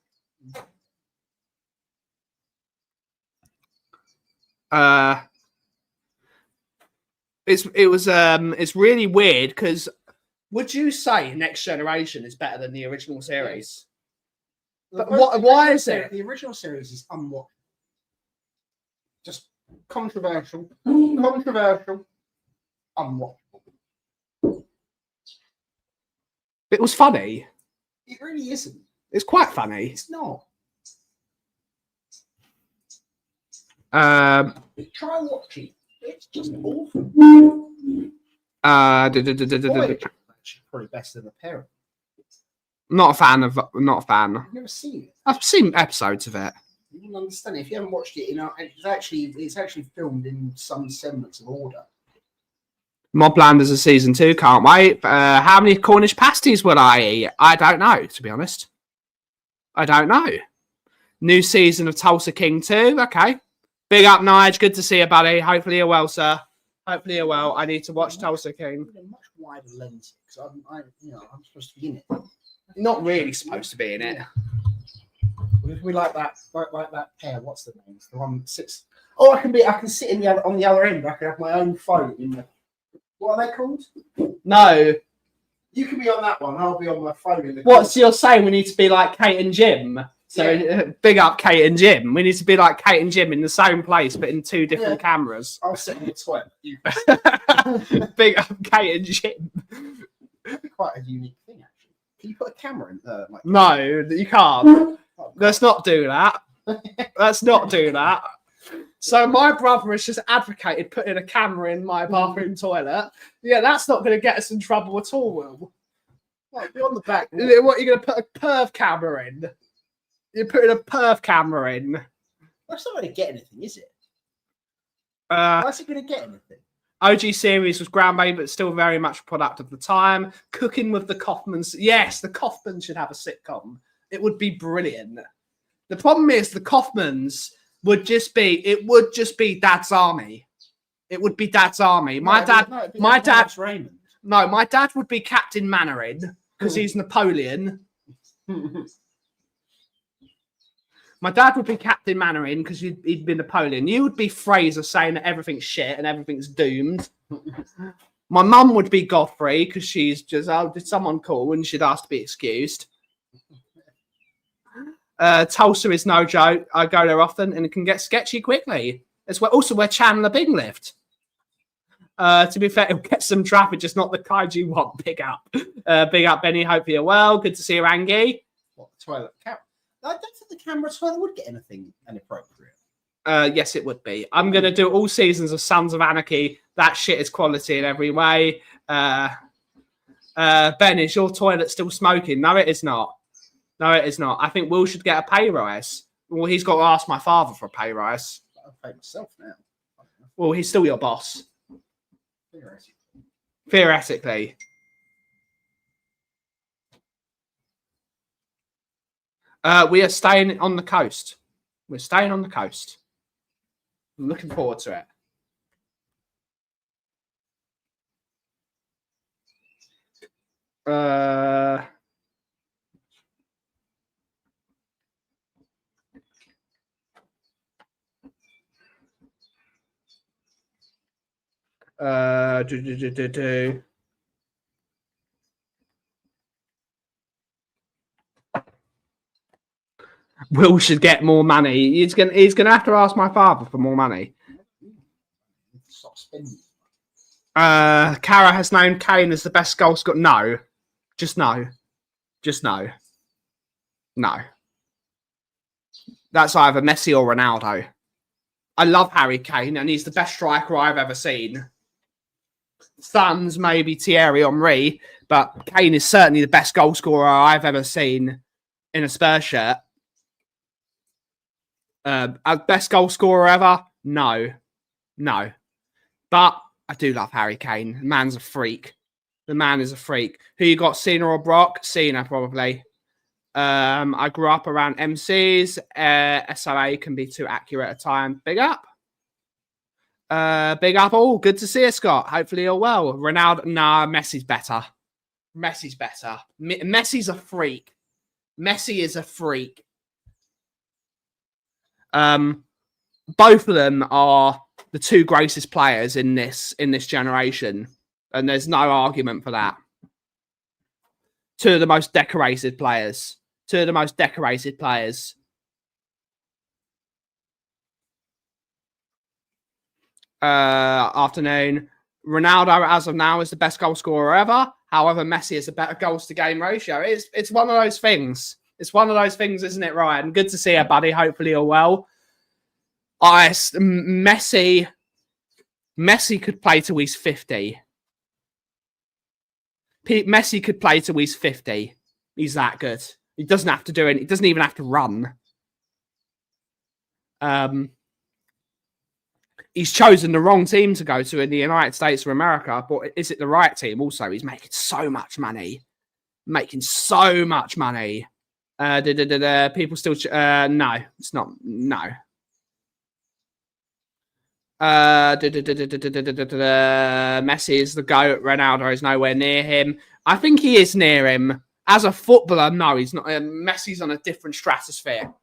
It's really weird because would you say Next Generation is better than the original series? But why is it? The original series is unwatchable. Just controversial, unwatchable. It was funny. It really isn't. It's quite funny. It's not. Try watching. It's just awful. Probably better than The Parent. Not a fan. I've never seen it. I've seen episodes of it. You wouldn't understand it if you haven't watched it. It's actually filmed in some semblance of order. Moblanders of season 2, can't wait. How many Cornish pasties will I eat? I don't know, to be honest. I don't know. New season of Tulsa King 2. Okay. Big up, Nige. Good to see you, buddy. Hopefully you're well, sir. Hopefully you're well. I need to watch Tulsa King. A much wider lens because I'm supposed to be in it. Not really supposed to be in it. We like that pair. What's the name? The one that sits. Oh, I can sit on the other end. I can have my own phone in the. What are they called? No. You can be on that one. I'll be on my phone in the. What's you're saying? We need to be like Kate and Jim. So big up Kate and Jim. We need to be like Kate and Jim in the same place, but in 2 different cameras. I'll sit in the toilet. You Big up Kate and Jim. That'd be quite a unique thing, actually. Can you put a camera in there? Like... No, you can't. Let's not do that. Let's not do that. So my brother has just advocated putting a camera in my bathroom toilet. Yeah, that's not going to get us in trouble at all, Will. Like, be on the back. What, you're going to put a perv camera in? You're putting a perv camera in. That's not going to get anything, is it? Why's it going to get anything? OG series was groundbreaking, but still very much a product of the time. Cooking with the Kaufmans. Yes, the Kaufmans should have a sitcom. It would be brilliant. The problem is the Kaufmans would just be Dad's Army. It would be Dad's Army. My dad Raymond. No, my dad would be Captain Mannering because he's Napoleon. My dad would be Captain Mannering because he'd be Napoleon. You would be Fraser saying that everything's shit and everything's doomed. My mum would be Godfrey because she's just, did someone call and she'd ask to be excused. Tulsa is no joke. I go there often and it can get sketchy quickly. It's also where Chandler Bing lived. To be fair, it'll get some traffic, just not the kind you want. Big up. Big up, Benny. Hope you're well. Good to see you, Angie. What, the toilet? I don't think the camera toilet would get anything inappropriate. Yes, it would be. I'm going to do all seasons of Sons of Anarchy. That shit is quality in every way. Ben, is your toilet still smoking? No, it is not. No, it is not. I think Will should get a pay rise. Well, he's got to ask my father for a pay rise. I'll pay myself now. Well, he's still your boss. Theoretically. Theoretically. We are staying on the coast. We're staying on the coast. I'm looking forward to it. Will should get more money. He's gonna have to ask my father for more money. Stop spending. Cara has known Kane as the best goal scorer. No. Just no. Just no. No. That's either Messi or Ronaldo. I love Harry Kane, and he's the best striker I've ever seen. Sons, maybe Thierry Henry, but Kane is certainly the best goal scorer I've ever seen in a Spurs shirt. Best goal scorer ever? No. No. But I do love Harry Kane. The man's a freak. The man is a freak. Who you got, Cena or Brock? Cena, probably. I grew up around MCs. SOA can be too accurate at times. Big up. Big up all. Good to see you, Scott. Hopefully you're well. Ronaldo, nah, Messi's better. Messi's better. Messi's a freak. Messi is a freak. Both of them are the two greatest players in this generation, and there's no argument for that. Two of the most decorated players. Two of the most decorated players. Afternoon. Ronaldo, as of now, is the best goal scorer ever. However, Messi is a better goals to game ratio. It's one of those things. It's one of those things, isn't it, Ryan? Good to see you, buddy. Hopefully you're well. Messi could play till he's 50. Messi could play till he's 50. He's that good. He doesn't have to do it. He doesn't even have to run. He's chosen the wrong team to go to in the United States of America, but is it the right team? Also, he's making so much money. Making so much money. People still... no, it's not. No. Messi is the GOAT. Ronaldo is nowhere near him. I think he is near him. As a footballer, no, he's not. Messi's on a different stratosphere.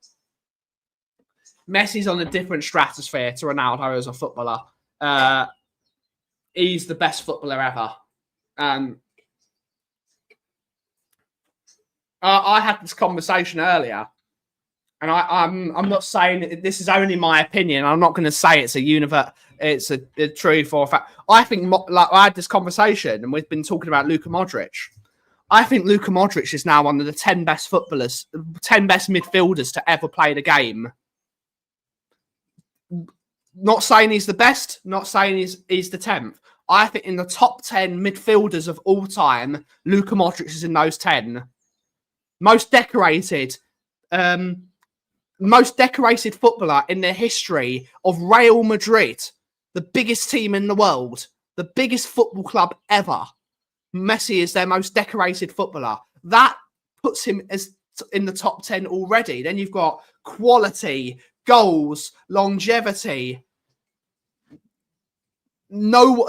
Messi's on a different stratosphere to Ronaldo as a footballer. He's the best footballer ever. I had this conversation earlier, and I'm not saying this is only my opinion. I'm not going to say it's a truth or a fact. I think like I had this conversation, and we've been talking about Luka Modric. I think Luka Modric is now one of the 10 best footballers, 10 best midfielders to ever play the game. Not saying he's the best, not saying he's the 10th. I think in the top 10 midfielders of all time, Luka Modric is in those 10. Most decorated footballer in the history of Real Madrid, the biggest team in the world, the biggest football club ever. Messi is their most decorated footballer. That puts him as in the top 10 already. Then you've got quality, goals, longevity. No,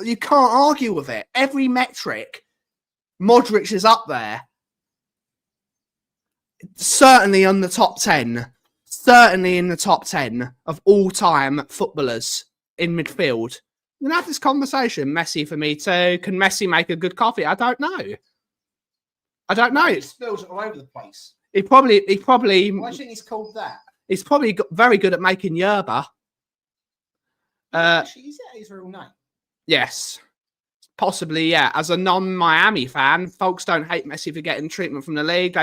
you can't argue with it. Every metric, Modric is up there. Certainly on the top 10. Certainly in the top 10 of all-time footballers in midfield. We can have this conversation. Messi for me too. Can Messi make a good coffee? I don't know. It spills all over the place. He probably. Why do you think he's called that? He's probably very good at making yerba. Actually, is that his real name? Yes. Possibly, yeah. As a non-Miami fan, folks don't hate Messi for getting treatment from the league.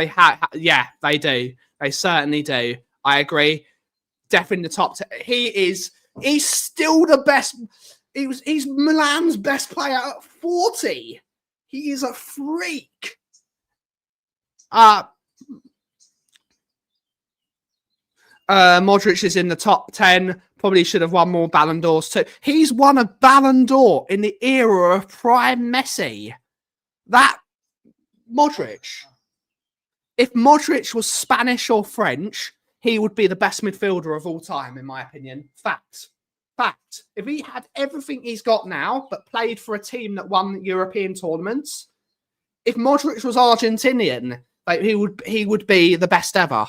Yeah, they do. They certainly do. I agree. Definitely in the top 10. He's still the best. He's Milan's best player at 40. He is a freak. Modric is in the top 10. Probably should have won more Ballon d'Ors too. He's won a Ballon d'Or in the era of prime Messi. That Modric. If Modric was Spanish or French, he would be the best midfielder of all time, in my opinion. Fact. If he had everything he's got now, but played for a team that won European tournaments, if Modric was Argentinian, like he would be the best ever.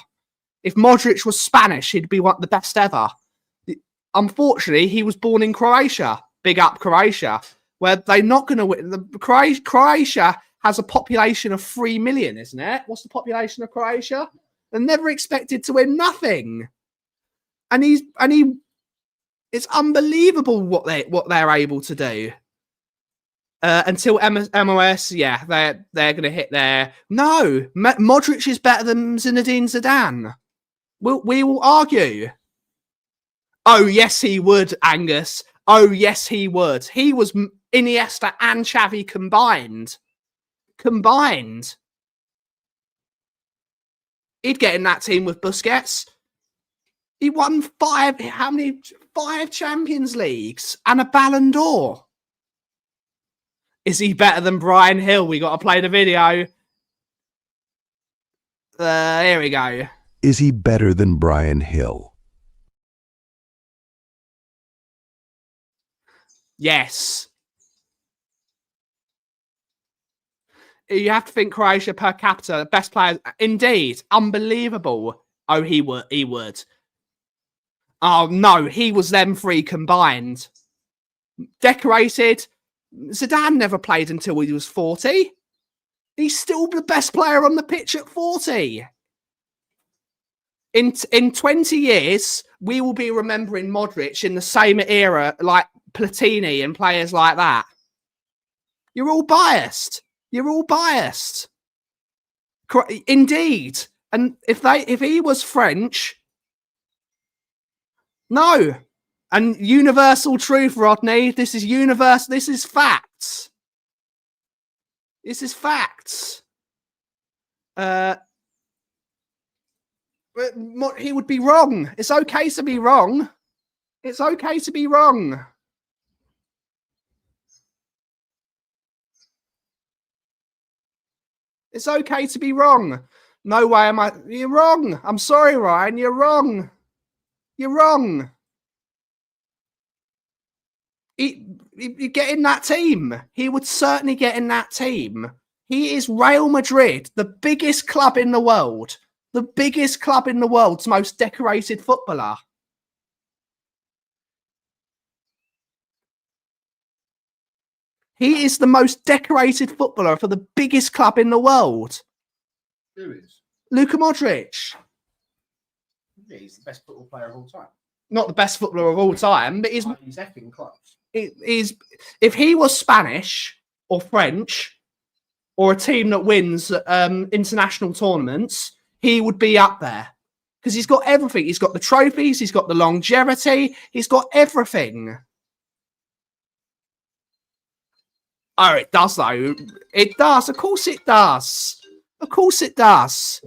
If Modric was Spanish, he'd be one of the best ever. Unfortunately, he was born in Croatia. Big up Croatia, where they're not going to win. Croatia has a population of 3 million, isn't it? What's the population of Croatia? They're never expected to win nothing, and it's unbelievable what they're able to do. Until MOS, yeah, they're going to hit there. No, Modric is better than Zinedine Zidane. We will argue. Oh, yes, he would, Angus. Oh, yes, he would. He was Iniesta and Xavi combined. He'd get in that team with Busquets. He won 5 Champions Leagues and a Ballon d'Or. Is he better than Brian Hill? We got to play the video. Here we go. Is he better than Brian Hill? Yes. You have to think Croatia per capita, best players. Indeed. Unbelievable. Oh, he would. Oh, no. He was them 3 combined. Decorated. Zidane never played until he was 40. He's still the best player on the pitch at 40. In 20 years, we will be remembering Modric in the same era like Platini and players like that. You're all biased. Indeed. And if he was French, no. And universal truth, Rodney. This is universal. This is facts. He would be wrong. It's okay to be wrong. It's okay to be wrong. It's okay to be wrong. No way am I. You're wrong. I'm sorry, Ryan. You're wrong. You get in that team. He would certainly get in that team. He is Real Madrid, the biggest club in the world. The biggest club in the world's most decorated footballer. He is the most decorated footballer for the biggest club in the world. Who is? Luka Modric. Yeah, he's the best football player of all time. Not the best footballer of all time, but He's effing close. he's if he was Spanish or French or a team that wins international tournaments, he would be up there. Because he's got everything. He's got the trophies. He's got the longevity. He's got everything. Oh, it does, though. It does. Of course it does. Of course it does.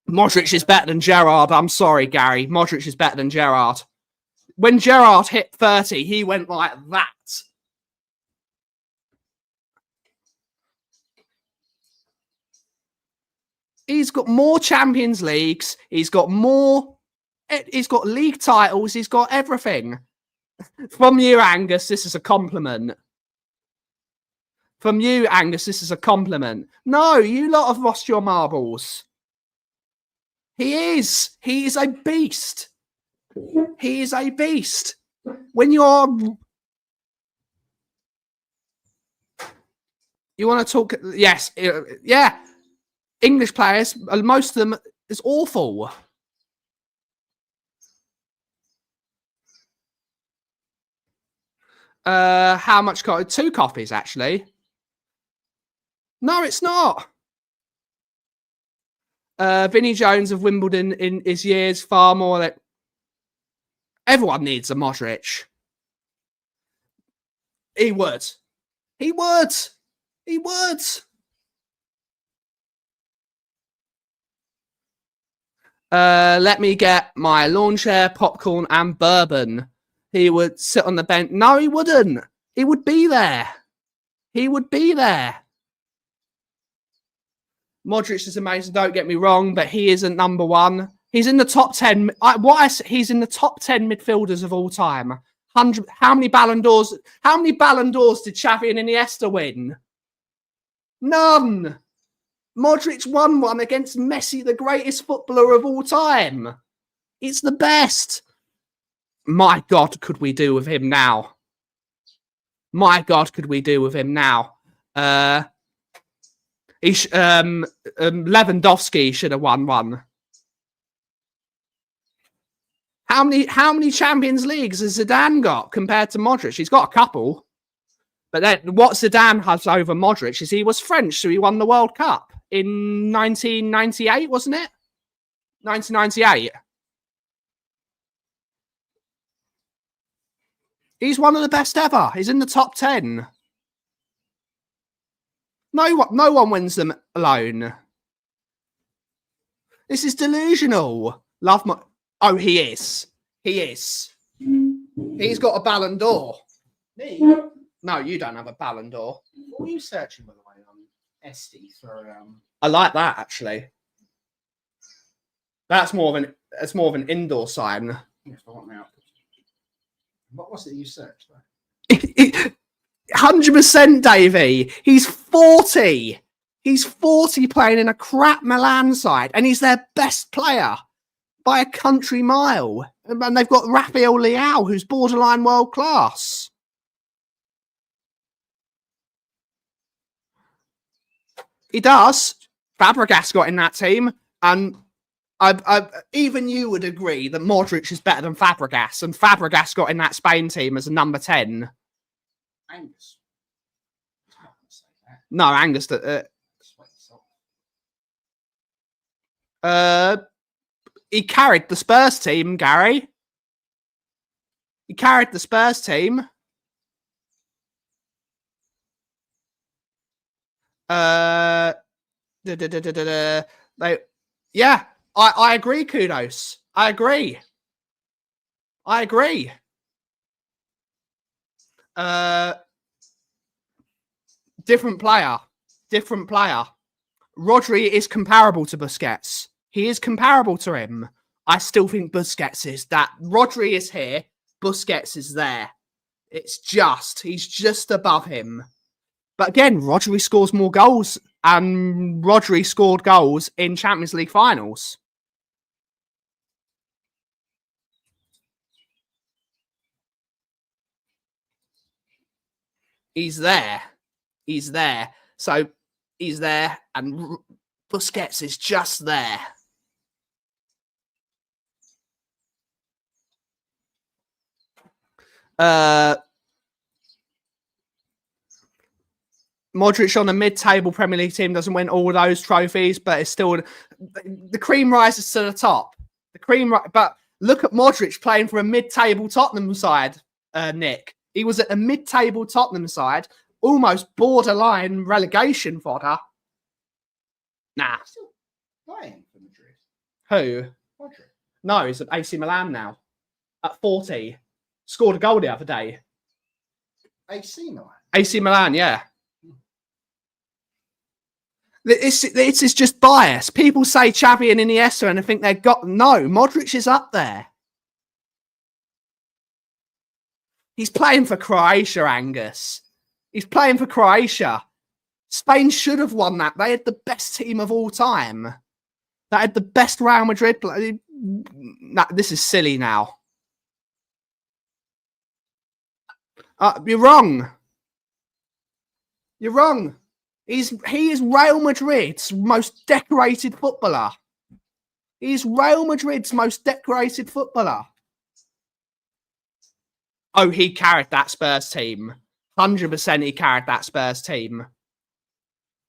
Modric is better than Gerrard. I'm sorry, Gary. Modric is better than Gerrard. When Gerrard hit 30, he went like that. He's got more Champions Leagues. He's got league titles. He's got everything. From you, Angus, this is a compliment. From you, Angus, this is a compliment. No, you lot have lost your marbles. He is. He is a beast. He is a beast. When you're... You want to talk... Yes. Yeah. English players, most of them is awful. How much? 2 coffees, actually. No, it's not. Vinnie Jones of Wimbledon in his years far more that everyone needs a Modric. He would. He would. He would. Let me get my lawn chair, popcorn, and bourbon. He would sit on the bench. No, he wouldn't. He would be there. He would be there. Modric is amazing, don't get me wrong, but he isn't number one. He's in the top 10. He's in the top 10 midfielders of all time. 100. How many Ballon d'Ors? How many Ballon d'Ors did Xavi and Iniesta win? None. Modric won one against Messi, the greatest footballer of all time. It's the best. My God, could we do with him now? My God, could we do with him now? Lewandowski should have won one. How many Champions Leagues has Zidane got compared to Modric? He's got a couple. But then what Zidane has over Modric is he was French, so he won the World Cup in 1998, wasn't it? 1998. He's one of the best ever. He's in the top 10. No one wins them alone. This is delusional. Oh, he is. He is. He's got a Ballon d'Or. Me? No, you don't have a Ballon d'Or. What were you searching, by the way, on AEST for? I like that, actually. That's more of an indoor sign. Yes, I want my outfit. What was it you searched, though? 100%, Davey. He's 40. He's 40 playing in a crap Milan side, and he's their best player by a country mile. And they've got Rafael Leao, who's borderline world class. He does. Fabregas got in that team, and even you would agree that Modric is better than Fabregas, and Fabregas got in that Spain team as a number 10. Angus. I'm not gonna say that. No, Angus. He carried the Spurs team, Gary. He carried the Spurs team. I agree, Kudos. I agree. Different player. Rodri is comparable to Busquets. He is comparable to him. I still think Busquets is that. Rodri is here. Busquets is there. He's just above him. But again, Rodri scores more goals, and Rodri scored goals in Champions League finals. He's there. He's there. So he's there, and Busquets is just there. Modric on a mid-table Premier League team doesn't win all those trophies, but it's still the cream rises to the top. But look at Modric playing for a mid-table Tottenham side, Nick. He was at a mid-table Tottenham side, almost borderline relegation fodder. Nah. Still playing for Madrid. Who? Modric. No, he's at AC Milan now. At 40. Scored a goal the other day. AC Milan. AC Milan, yeah. It's just bias. People say Xavi and Iniesta and I think they've got... No, Modric is up there. He's playing for Croatia, Angus. He's playing for Croatia. Spain should have won that. They had the best team of all time. They had the best Real Madrid play. Nah, this is silly now. You're wrong. You're wrong. He is Real Madrid's most decorated footballer. He's Real Madrid's most decorated footballer. Oh, he carried that Spurs team. 100% he carried that Spurs team.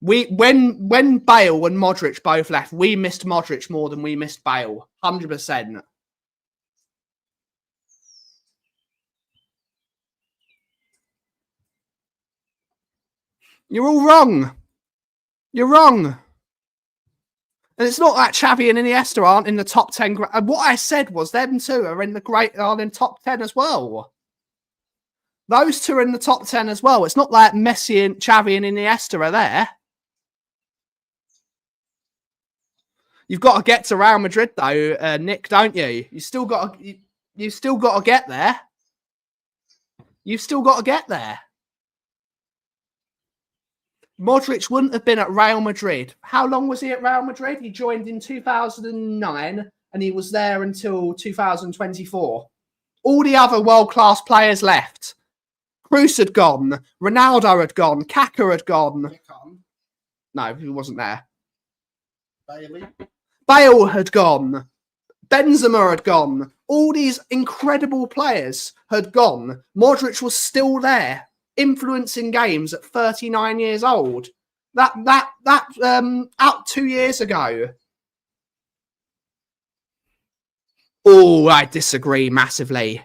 When Bale and Modric both left, we missed Modric more than we missed Bale. 100%. You're all wrong. You're wrong. And it's not like Xavi and Iniesta aren't in the top 10. What I said was them two are in the top 10 as well. Those two are in the top 10 as well. It's not like Messi and Xavi and Iniesta are there. You've got to get to Real Madrid though, Nick, don't you? You still got to get there. You've still got to get there. Modric wouldn't have been at Real Madrid. How long was he at Real Madrid? He joined in 2009 and he was there until 2024. All the other world-class players left. Cruz had gone. Ronaldo had gone. Kaká had gone. No, he wasn't there. Bale had gone. Benzema had gone. All these incredible players had gone. Modric was still there, influencing games at 39 years old. That out 2 years ago. Oh, I disagree massively.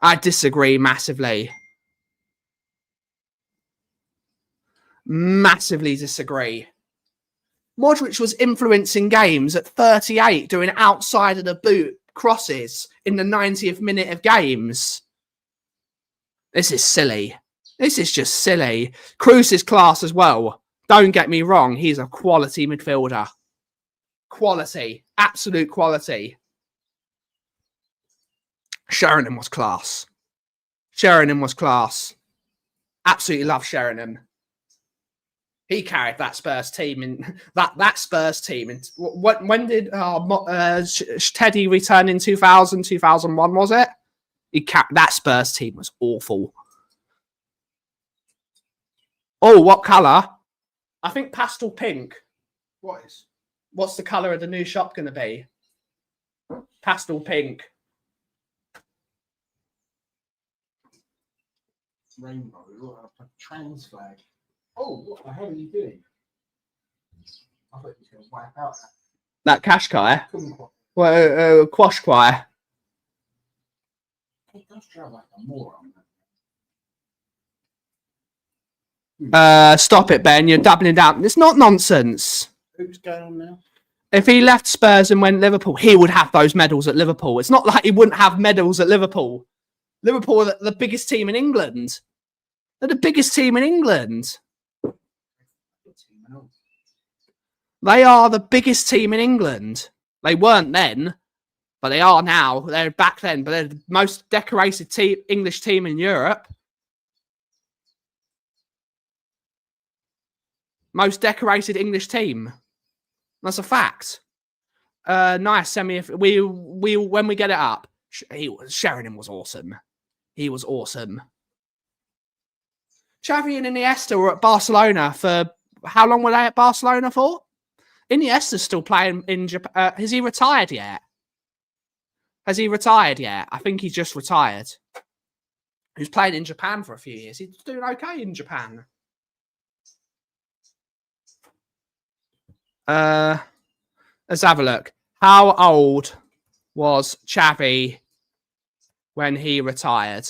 I disagree massively. Massively disagree. Modric was influencing games at 38, doing outside of the boot crosses in the 90th minute of games. This is silly. This is just silly. Cruz is class as well. Don't get me wrong. He's a quality midfielder. Quality. Absolute quality. Sheringham was class. Sheringham was class. Absolutely love Sheringham. He carried that Spurs team in that Spurs team. In, when did Teddy return in 2000, 2001, was it? That Spurs team was awful. Oh, what colour? I think pastel pink. What's the colour of the new shop going to be? Pastel pink. Rainbow, a trans flag. Oh, what the hell are you doing? I thought you were going to wipe out that Qashqai? Kumquat. Well, Qashqai. It does drive like a moron. Stop it, Ben. You're doubling down. It's not nonsense. Who's going on now? If he left Spurs and went Liverpool, he would have those medals at Liverpool. It's not like he wouldn't have medals at Liverpool. Liverpool are the biggest team in England. They're the biggest team in England. They are the biggest team in England. They weren't then, but they are now. They're back then, but they're the most decorated English team in Europe. Most decorated English team. That's a fact. Nice. Send me we when we get it up. Sheringham was awesome. He was awesome. Xavi and Iniesta were at Barcelona for how long were they at Barcelona for? Iniesta's still playing in Japan. Has he retired yet? Has he retired yet? I think he's just retired. He was playing in Japan for a few years. He's doing okay in Japan. Let's have a look. How old was Xavi when he retired?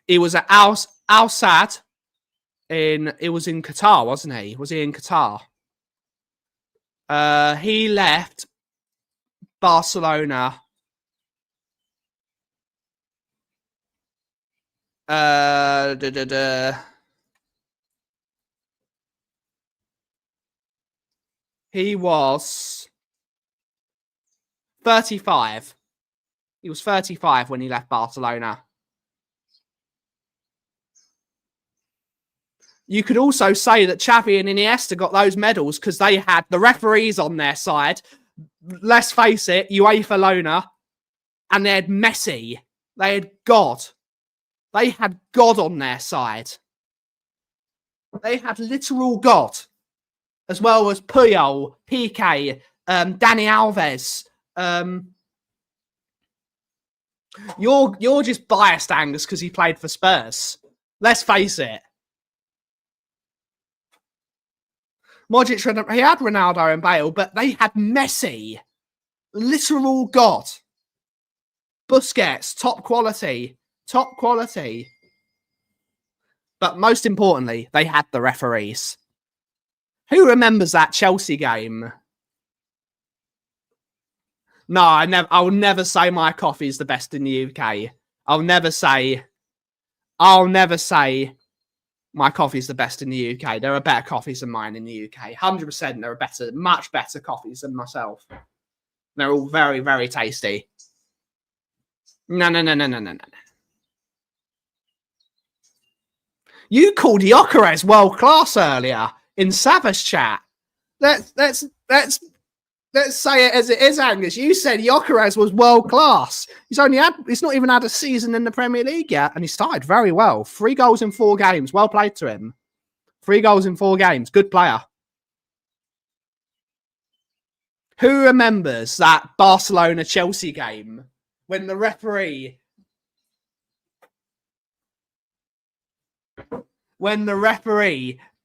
He was at Al Sadd it was in Qatar, wasn't he? Was he in Qatar? He left Barcelona. He was 35. He was 35 when he left Barcelona. You could also say that Xavi and Iniesta got those medals because they had the referees on their side. Let's face it, UEFA loaner. And they had Messi. They had God. They had God on their side. They had literal God. As well as Puyol, Piqué, Dani Alves. You're just biased, Angus, because he played for Spurs. Let's face it. Modric, he had Ronaldo and Bale, but they had Messi. Literal God. Busquets, top quality. Top quality. But most importantly, they had the referees. Who remembers that Chelsea game? No, I'll never say my coffee is the best in the UK. I'll never say my coffee's the best in the UK. There are better coffees than mine in the UK. 100% there are much better coffees than myself. They're all very, very tasty. No. You called Gyökeres world class earlier in Savas chat. Let's say it as it is, Angus. You said Gyökeres was world class. He's not even had a season in the Premier League yet, and he started very well. 3 goals in 4 games. Well played to him. 3 goals in 4 games. Good player. Who remembers that Barcelona-Chelsea game when the referee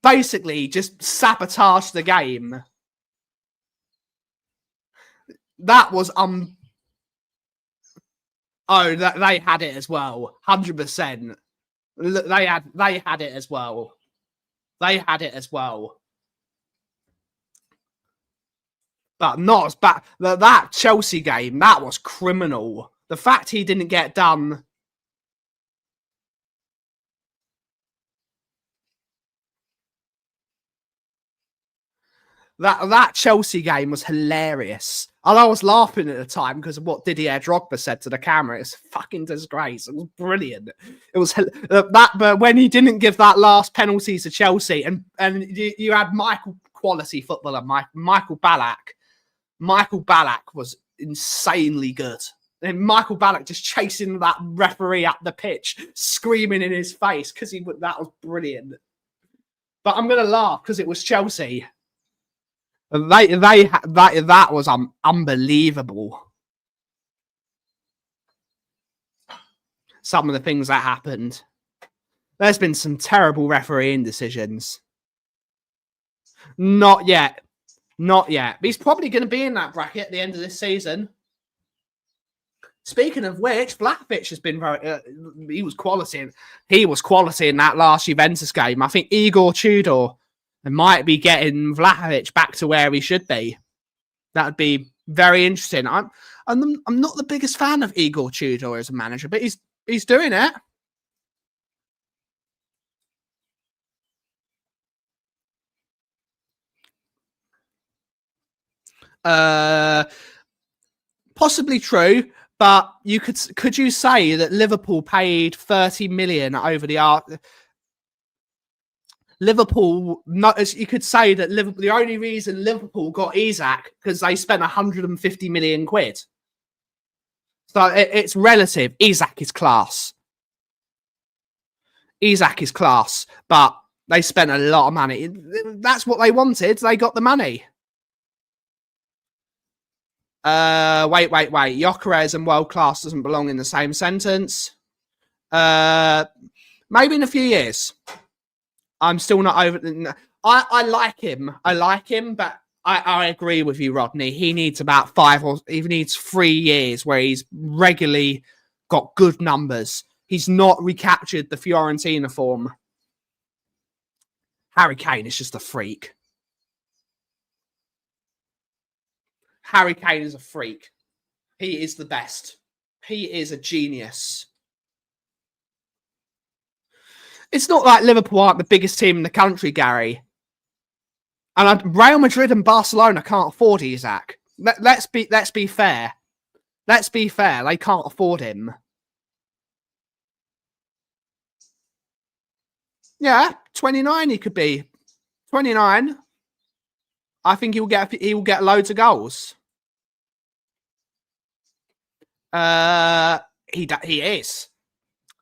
basically just sabotaged the game? That was they had it as well. 100%. They had it as well. They had it as well. But not as bad. That Chelsea game, that was criminal. The fact he didn't get done. That Chelsea game was hilarious. And I was laughing at the time because of what Didier Drogba said to the camera. It's a fucking disgrace. It was brilliant. It was but when he didn't give that last penalty to Chelsea, and you had Michael quality footballer, Michael Ballack. Michael Ballack was insanely good. And Michael Ballack just chasing that referee up the pitch, screaming in his face because that was brilliant. But I'm gonna laugh because it was Chelsea. That was unbelievable. Some of the things that happened. There's been some terrible refereeing decisions. Not yet. But he's probably going to be in that bracket at the end of this season. Speaking of which, Vlahovic has been very... he was quality in that last Juventus game. I think Igor Tudor might be getting Vlahovic back to where he should be. That would be very interesting. I'm not the biggest fan of Igor Tudor as a manager, but he's doing it. Possibly true, but could you say that Liverpool paid 30 million over the Liverpool? Not, you could say that Liverpool. The only reason Liverpool got Isak because they spent 150 million quid. So it's relative. Isak is class. Isak is class, but they spent a lot of money. That's what they wanted. They got the money. Wait. Gyökeres and world class doesn't belong in the same sentence. Maybe in a few years. I'm still not over. I like him, but I agree with you, Rodney. He needs about 5 or even needs 3 years where he's regularly got good numbers. He's not recaptured the Fiorentina form. Harry Kane is just a freak. Harry Kane is a freak. He is the best. He is a genius. It's not like Liverpool aren't the biggest team in the country, Gary. And Real Madrid and Barcelona can't afford Isak. Let's be fair. Let's be fair. They can't afford him. Yeah, 29 he could be. 29. I think he will get loads of goals. He is.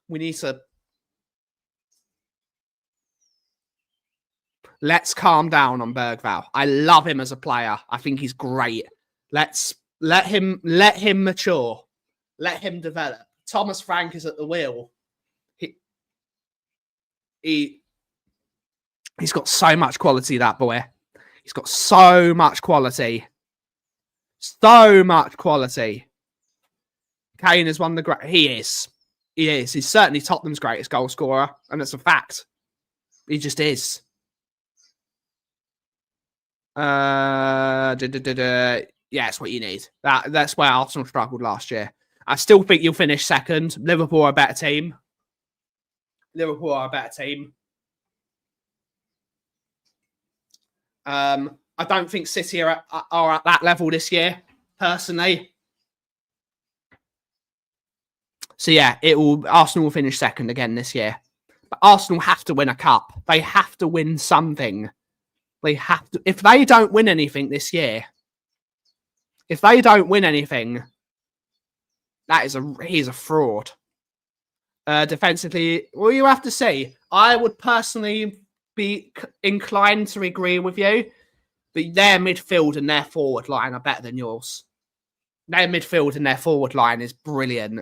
We need to. Let's calm down on Bergvall. I love him as a player. I think he's great. Let's let him mature. Let him develop. Thomas Frank is at the wheel. He's got so much quality, that boy. He's got so much quality. So much quality. Kane is one of the great. He is. He's certainly Tottenham's greatest goal scorer, and it's a fact. He just is. Yeah, that's what you need. That's where Arsenal struggled last year. I still think you'll finish second. Liverpool are a better team. I don't think City are at that level this year, personally. So yeah, Arsenal will finish second again this year. But Arsenal have to win a cup. They have to win something. They have to. If they don't win anything this year, he's a fraud. Defensively, well, you have to see. I would personally be inclined to agree with you, but their midfield and their forward line are better than yours. Their midfield and their forward line is brilliant.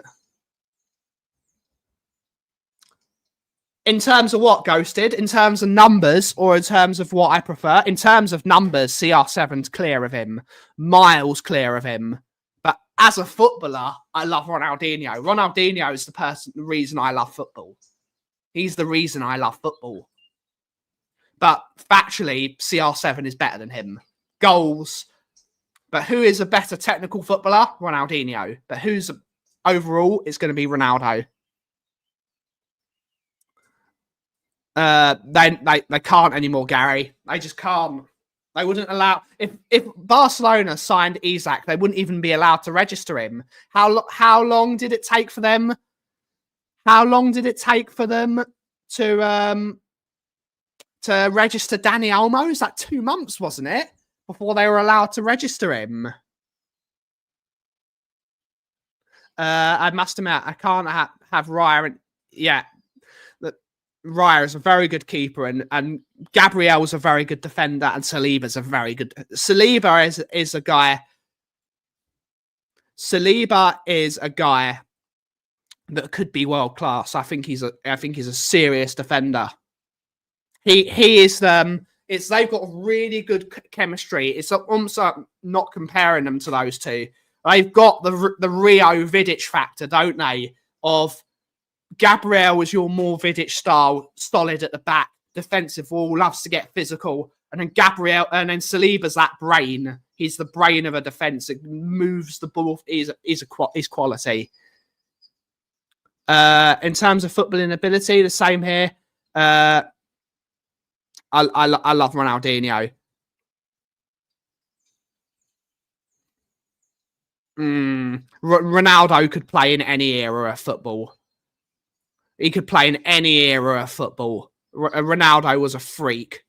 In terms of what, Ghosted? In terms of numbers or in terms of what I prefer? In terms of numbers, CR7's clear of him. Miles clear of him. But as a footballer, I love Ronaldinho. Ronaldinho is the reason I love football. He's the reason I love football. But factually, CR7 is better than him. Goals. But who is a better technical footballer? Ronaldinho. But who's overall? It's going to be Ronaldo. They can't anymore, Gary. They just can't. They wouldn't allow. If Barcelona signed Isak, they wouldn't even be allowed to register him. How long did it take for them? How long did it take for them to register Dani Olmo? It was like 2 months, wasn't it, before they were allowed to register him? I must admit, I can't have Raya. Yeah. Raya is a very good keeper, and Gabriel is a very good defender, and Saliba's a very good. Saliba is a guy. Saliba is a guy that could be world class. I think he's a serious defender. He is they've got really good chemistry. It's almost like not comparing them to those two. They've got the Rio Vidic factor, don't they? Of Gabriel is your more Vidic style, solid at the back, defensive wall, loves to get physical. And then Saliba's that brain. He's the brain of a defense. It moves the ball. He's quality. In terms of footballing ability, the same here. I love Ronaldinho. Ronaldo could play in any era of football. He could play in any era of football. Ronaldo was a freak.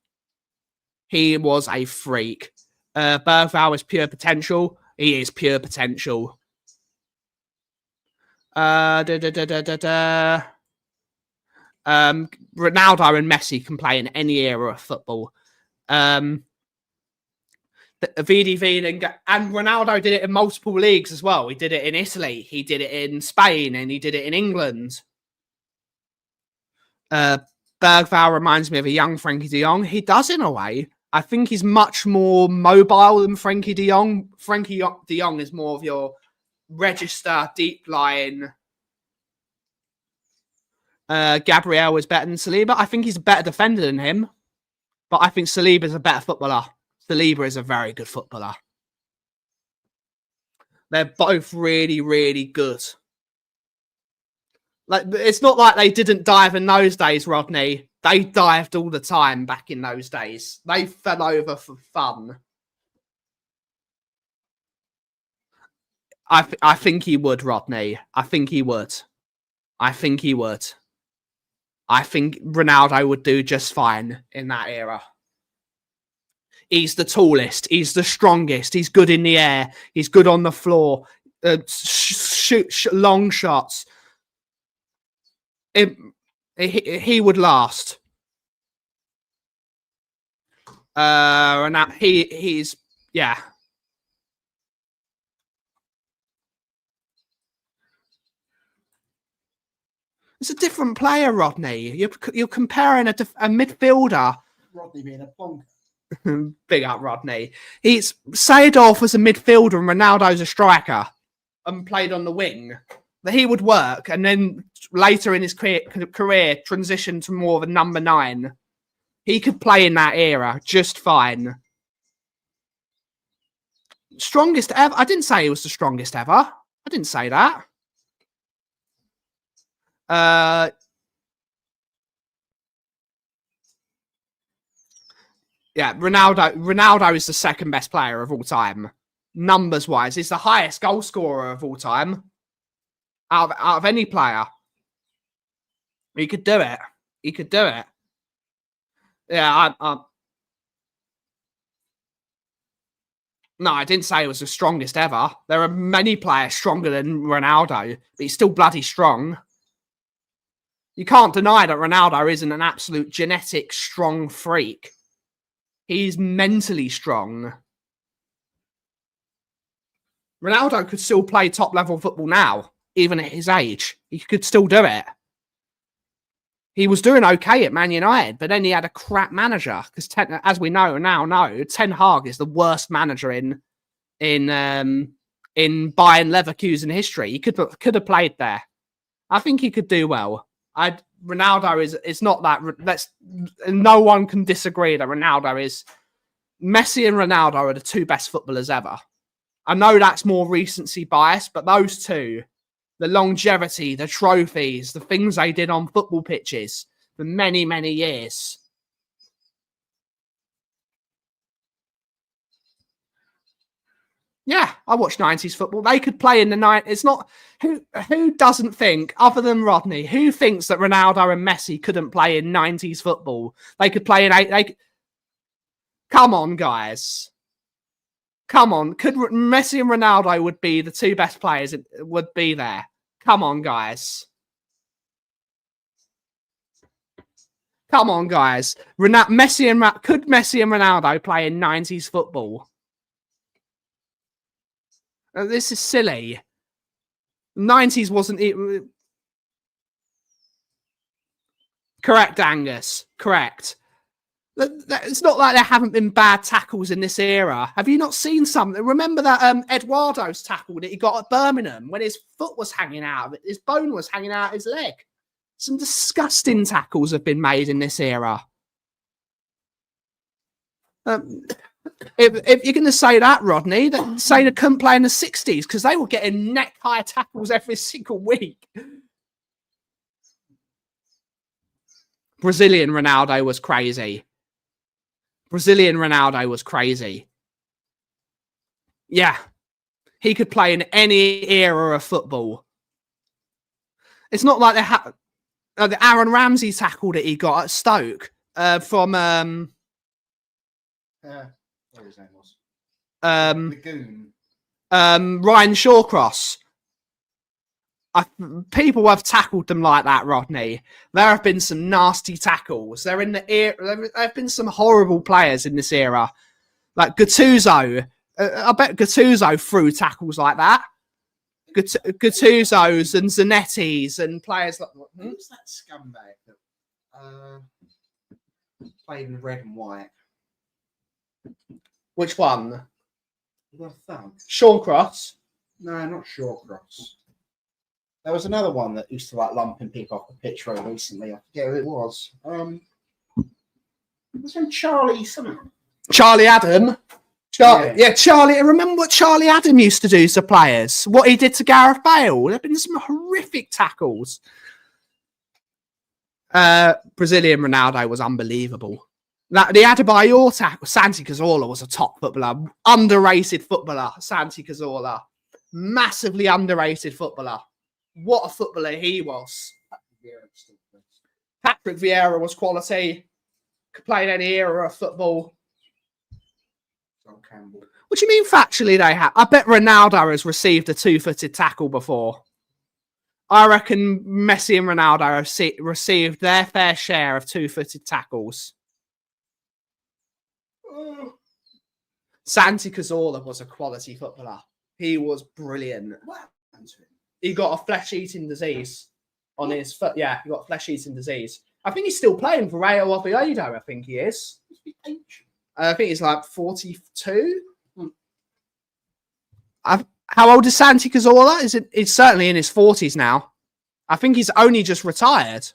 He was a freak. Bergvall is pure potential. He is pure potential. Ronaldo and Messi can play in any era of football. VDV and Ronaldo did it in multiple leagues as well. He did it in Italy, he did it in Spain, and he did it in England. Bergvall reminds me of a young Frankie de Jong. He does in a way. I think he's much more mobile than Frankie de Jong. Frankie de Jong is more of your register, deep line. Gabriel is better than Saliba. I think he's a better defender than him. But I think Saliba is a better footballer. Saliba is a very good footballer. They're both really, really good. Like, it's not like they didn't dive in those days, Rodney. They dived all the time back in those days. They fell over for fun. I think he would, Rodney. I think he would. I think he would. I think Ronaldo would do just fine in that era. He's the tallest. He's the strongest. He's good in the air. He's good on the floor. Shoot long shots. He would last. And he's yeah. It's a different player, Rodney. You're comparing a midfielder. Rodney being a plonker. Big up, Rodney. He's Seedorf was a midfielder and Ronaldo's a striker and played on the wing. That he would work, and then later in his career transition to more of a number 9. He could play in that era just fine. Strongest ever? I didn't say he was the strongest ever. I didn't say that. Yeah, Ronaldo is the second best player of all time. Numbers wise, he's the highest goal scorer of all time. Out of any player. He could do it. He could do it. Yeah, no, I didn't say he was the strongest ever. There are many players stronger than Ronaldo, but he's still bloody strong. You can't deny that Ronaldo isn't an absolute genetic strong freak. He's mentally strong. Ronaldo could still play top-level football now, even at his age. He could still do it. He was doing okay at Man United, but then he had a crap manager. Because, as we know, Ten Hag is the worst manager in Bayern Leverkusen history. He could have played there. I think he could do well. Ronaldo is not that. No one can disagree that Ronaldo is. Messi and Ronaldo are the two best footballers ever. I know that's more recency bias, but those two, the longevity, the trophies, the things they did on football pitches for many, many years. Yeah, I watch 90s football. They could play in the 90s. It's not... Who doesn't think, other than Rodney, who thinks that Ronaldo and Messi couldn't play in 90s football? They could play in... Come on, guys. Come on. Could Messi and Ronaldo would be the two best players would be there. Come on, guys. Come on, guys. Could Messi and Ronaldo play in 90s football? This is silly. 90s wasn't it. Correct, Angus. Correct. It's not like there haven't been bad tackles in this era. Have you not seen something? Remember that Eduardo's tackle that he got at Birmingham when his foot was hanging out of it, his bone was hanging out of his leg. Some disgusting tackles have been made in this era. If you're going to say that, Rodney, then say they couldn't play in the 60s because they were getting neck-high tackles every single week. Brazilian Ronaldo was crazy. Brazilian Ronaldo was crazy. Yeah. He could play in any era of football. It's not like they had the Aaron Ramsey tackle that he got at Stoke from... what his name was? Ryan Shawcross. People have tackled them like that, Rodney. There have been some nasty tackles. They're in the era. There have been some horrible players in this era, like Gattuso. I bet Gattuso threw tackles like that. Gattuso's and Zanetti's and players like Who's that scumbag that played in red and white? which one? The thumb. Sean Cross. No, not Shawcross. There was another one that used to like lumping people off the pitch very recently. I forget who it was. It was from Charlie something. Charlie Adam. Charlie. I remember what Charlie Adam used to do to players. What he did to Gareth Bale. There have been some horrific tackles. Brazilian Ronaldo was unbelievable. That the Adebayor tackle. Santi Cazorla was a top footballer. Underrated footballer. Santi Cazorla. Massively underrated footballer. What a footballer he was. Patrick Vieira was quality. Could play in any era of football. What do you mean factually they have? I bet Ronaldo has received a two-footed tackle before. I reckon Messi and Ronaldo have received their fair share of two-footed tackles. Santi Cazorla was a quality footballer. He was brilliant. What happened to him? He got a flesh-eating disease on his foot. Yeah, he got a flesh-eating disease. I think he's still playing for Real Oviedo. I think he is. I think he's like 42. How old is Santi Cazorla? He's certainly in his 40s now. I think he's only just retired.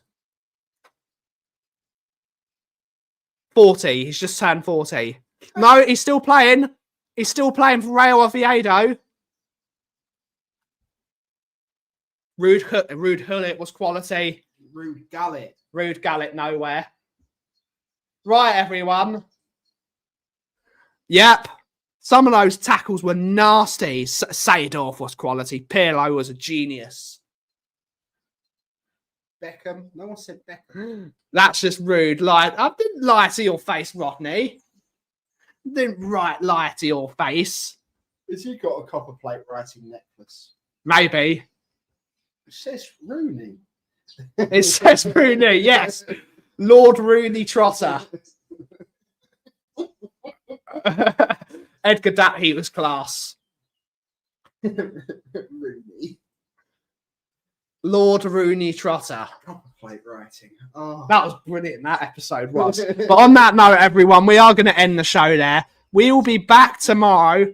40. He's just turned 40. No, he's still playing. He's still playing for Real Oviedo. Rude Hullet was quality. Rude Gullet nowhere. Right, everyone. Yep. Some of those tackles were nasty. Seedorf was quality. Pirlo was a genius. Beckham. No one said Beckham. That's just rude. I didn't lie to your face, Rodney. Didn't lie to your face. Has he got a copper plate writing necklace? Maybe. It says Rooney. It says Rooney, yes. Lord Rooney Trotter. Edgar Datley was class. Rooney. Lord Rooney Trotter. Copper plate writing. Oh. That was brilliant, that episode was. But on that note, everyone, we are going to end the show there. We will be back tomorrow.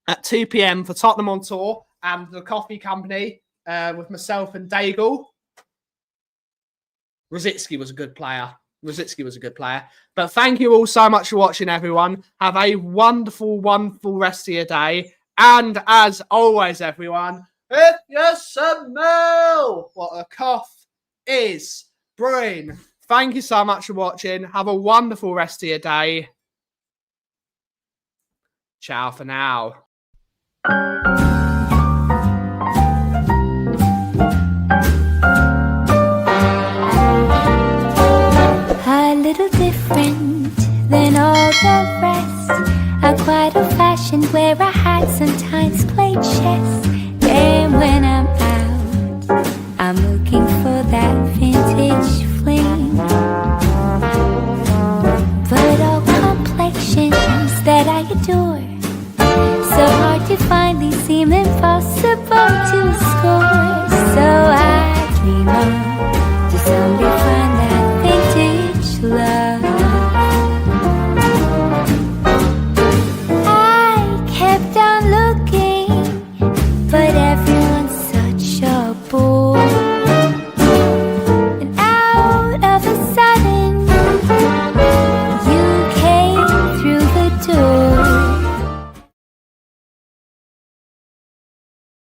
At 2 p.m. for Tottenham on Tour and the Coffee Company with myself and Daigle. Rosicki was a good player. But thank you all so much for watching, everyone. Have a wonderful, wonderful rest of your day. And as always, everyone, if you smell what a Kauff is brewing, thank you so much for watching. Have a wonderful rest of your day. Ciao for now. A little different than all the rest. I'm quite old-fashioned where I had sometimes played chess. And when I'm out, I'm looking for that vintage fling. But all complexions that I adore, so hard to find, these seem impossible to score. So I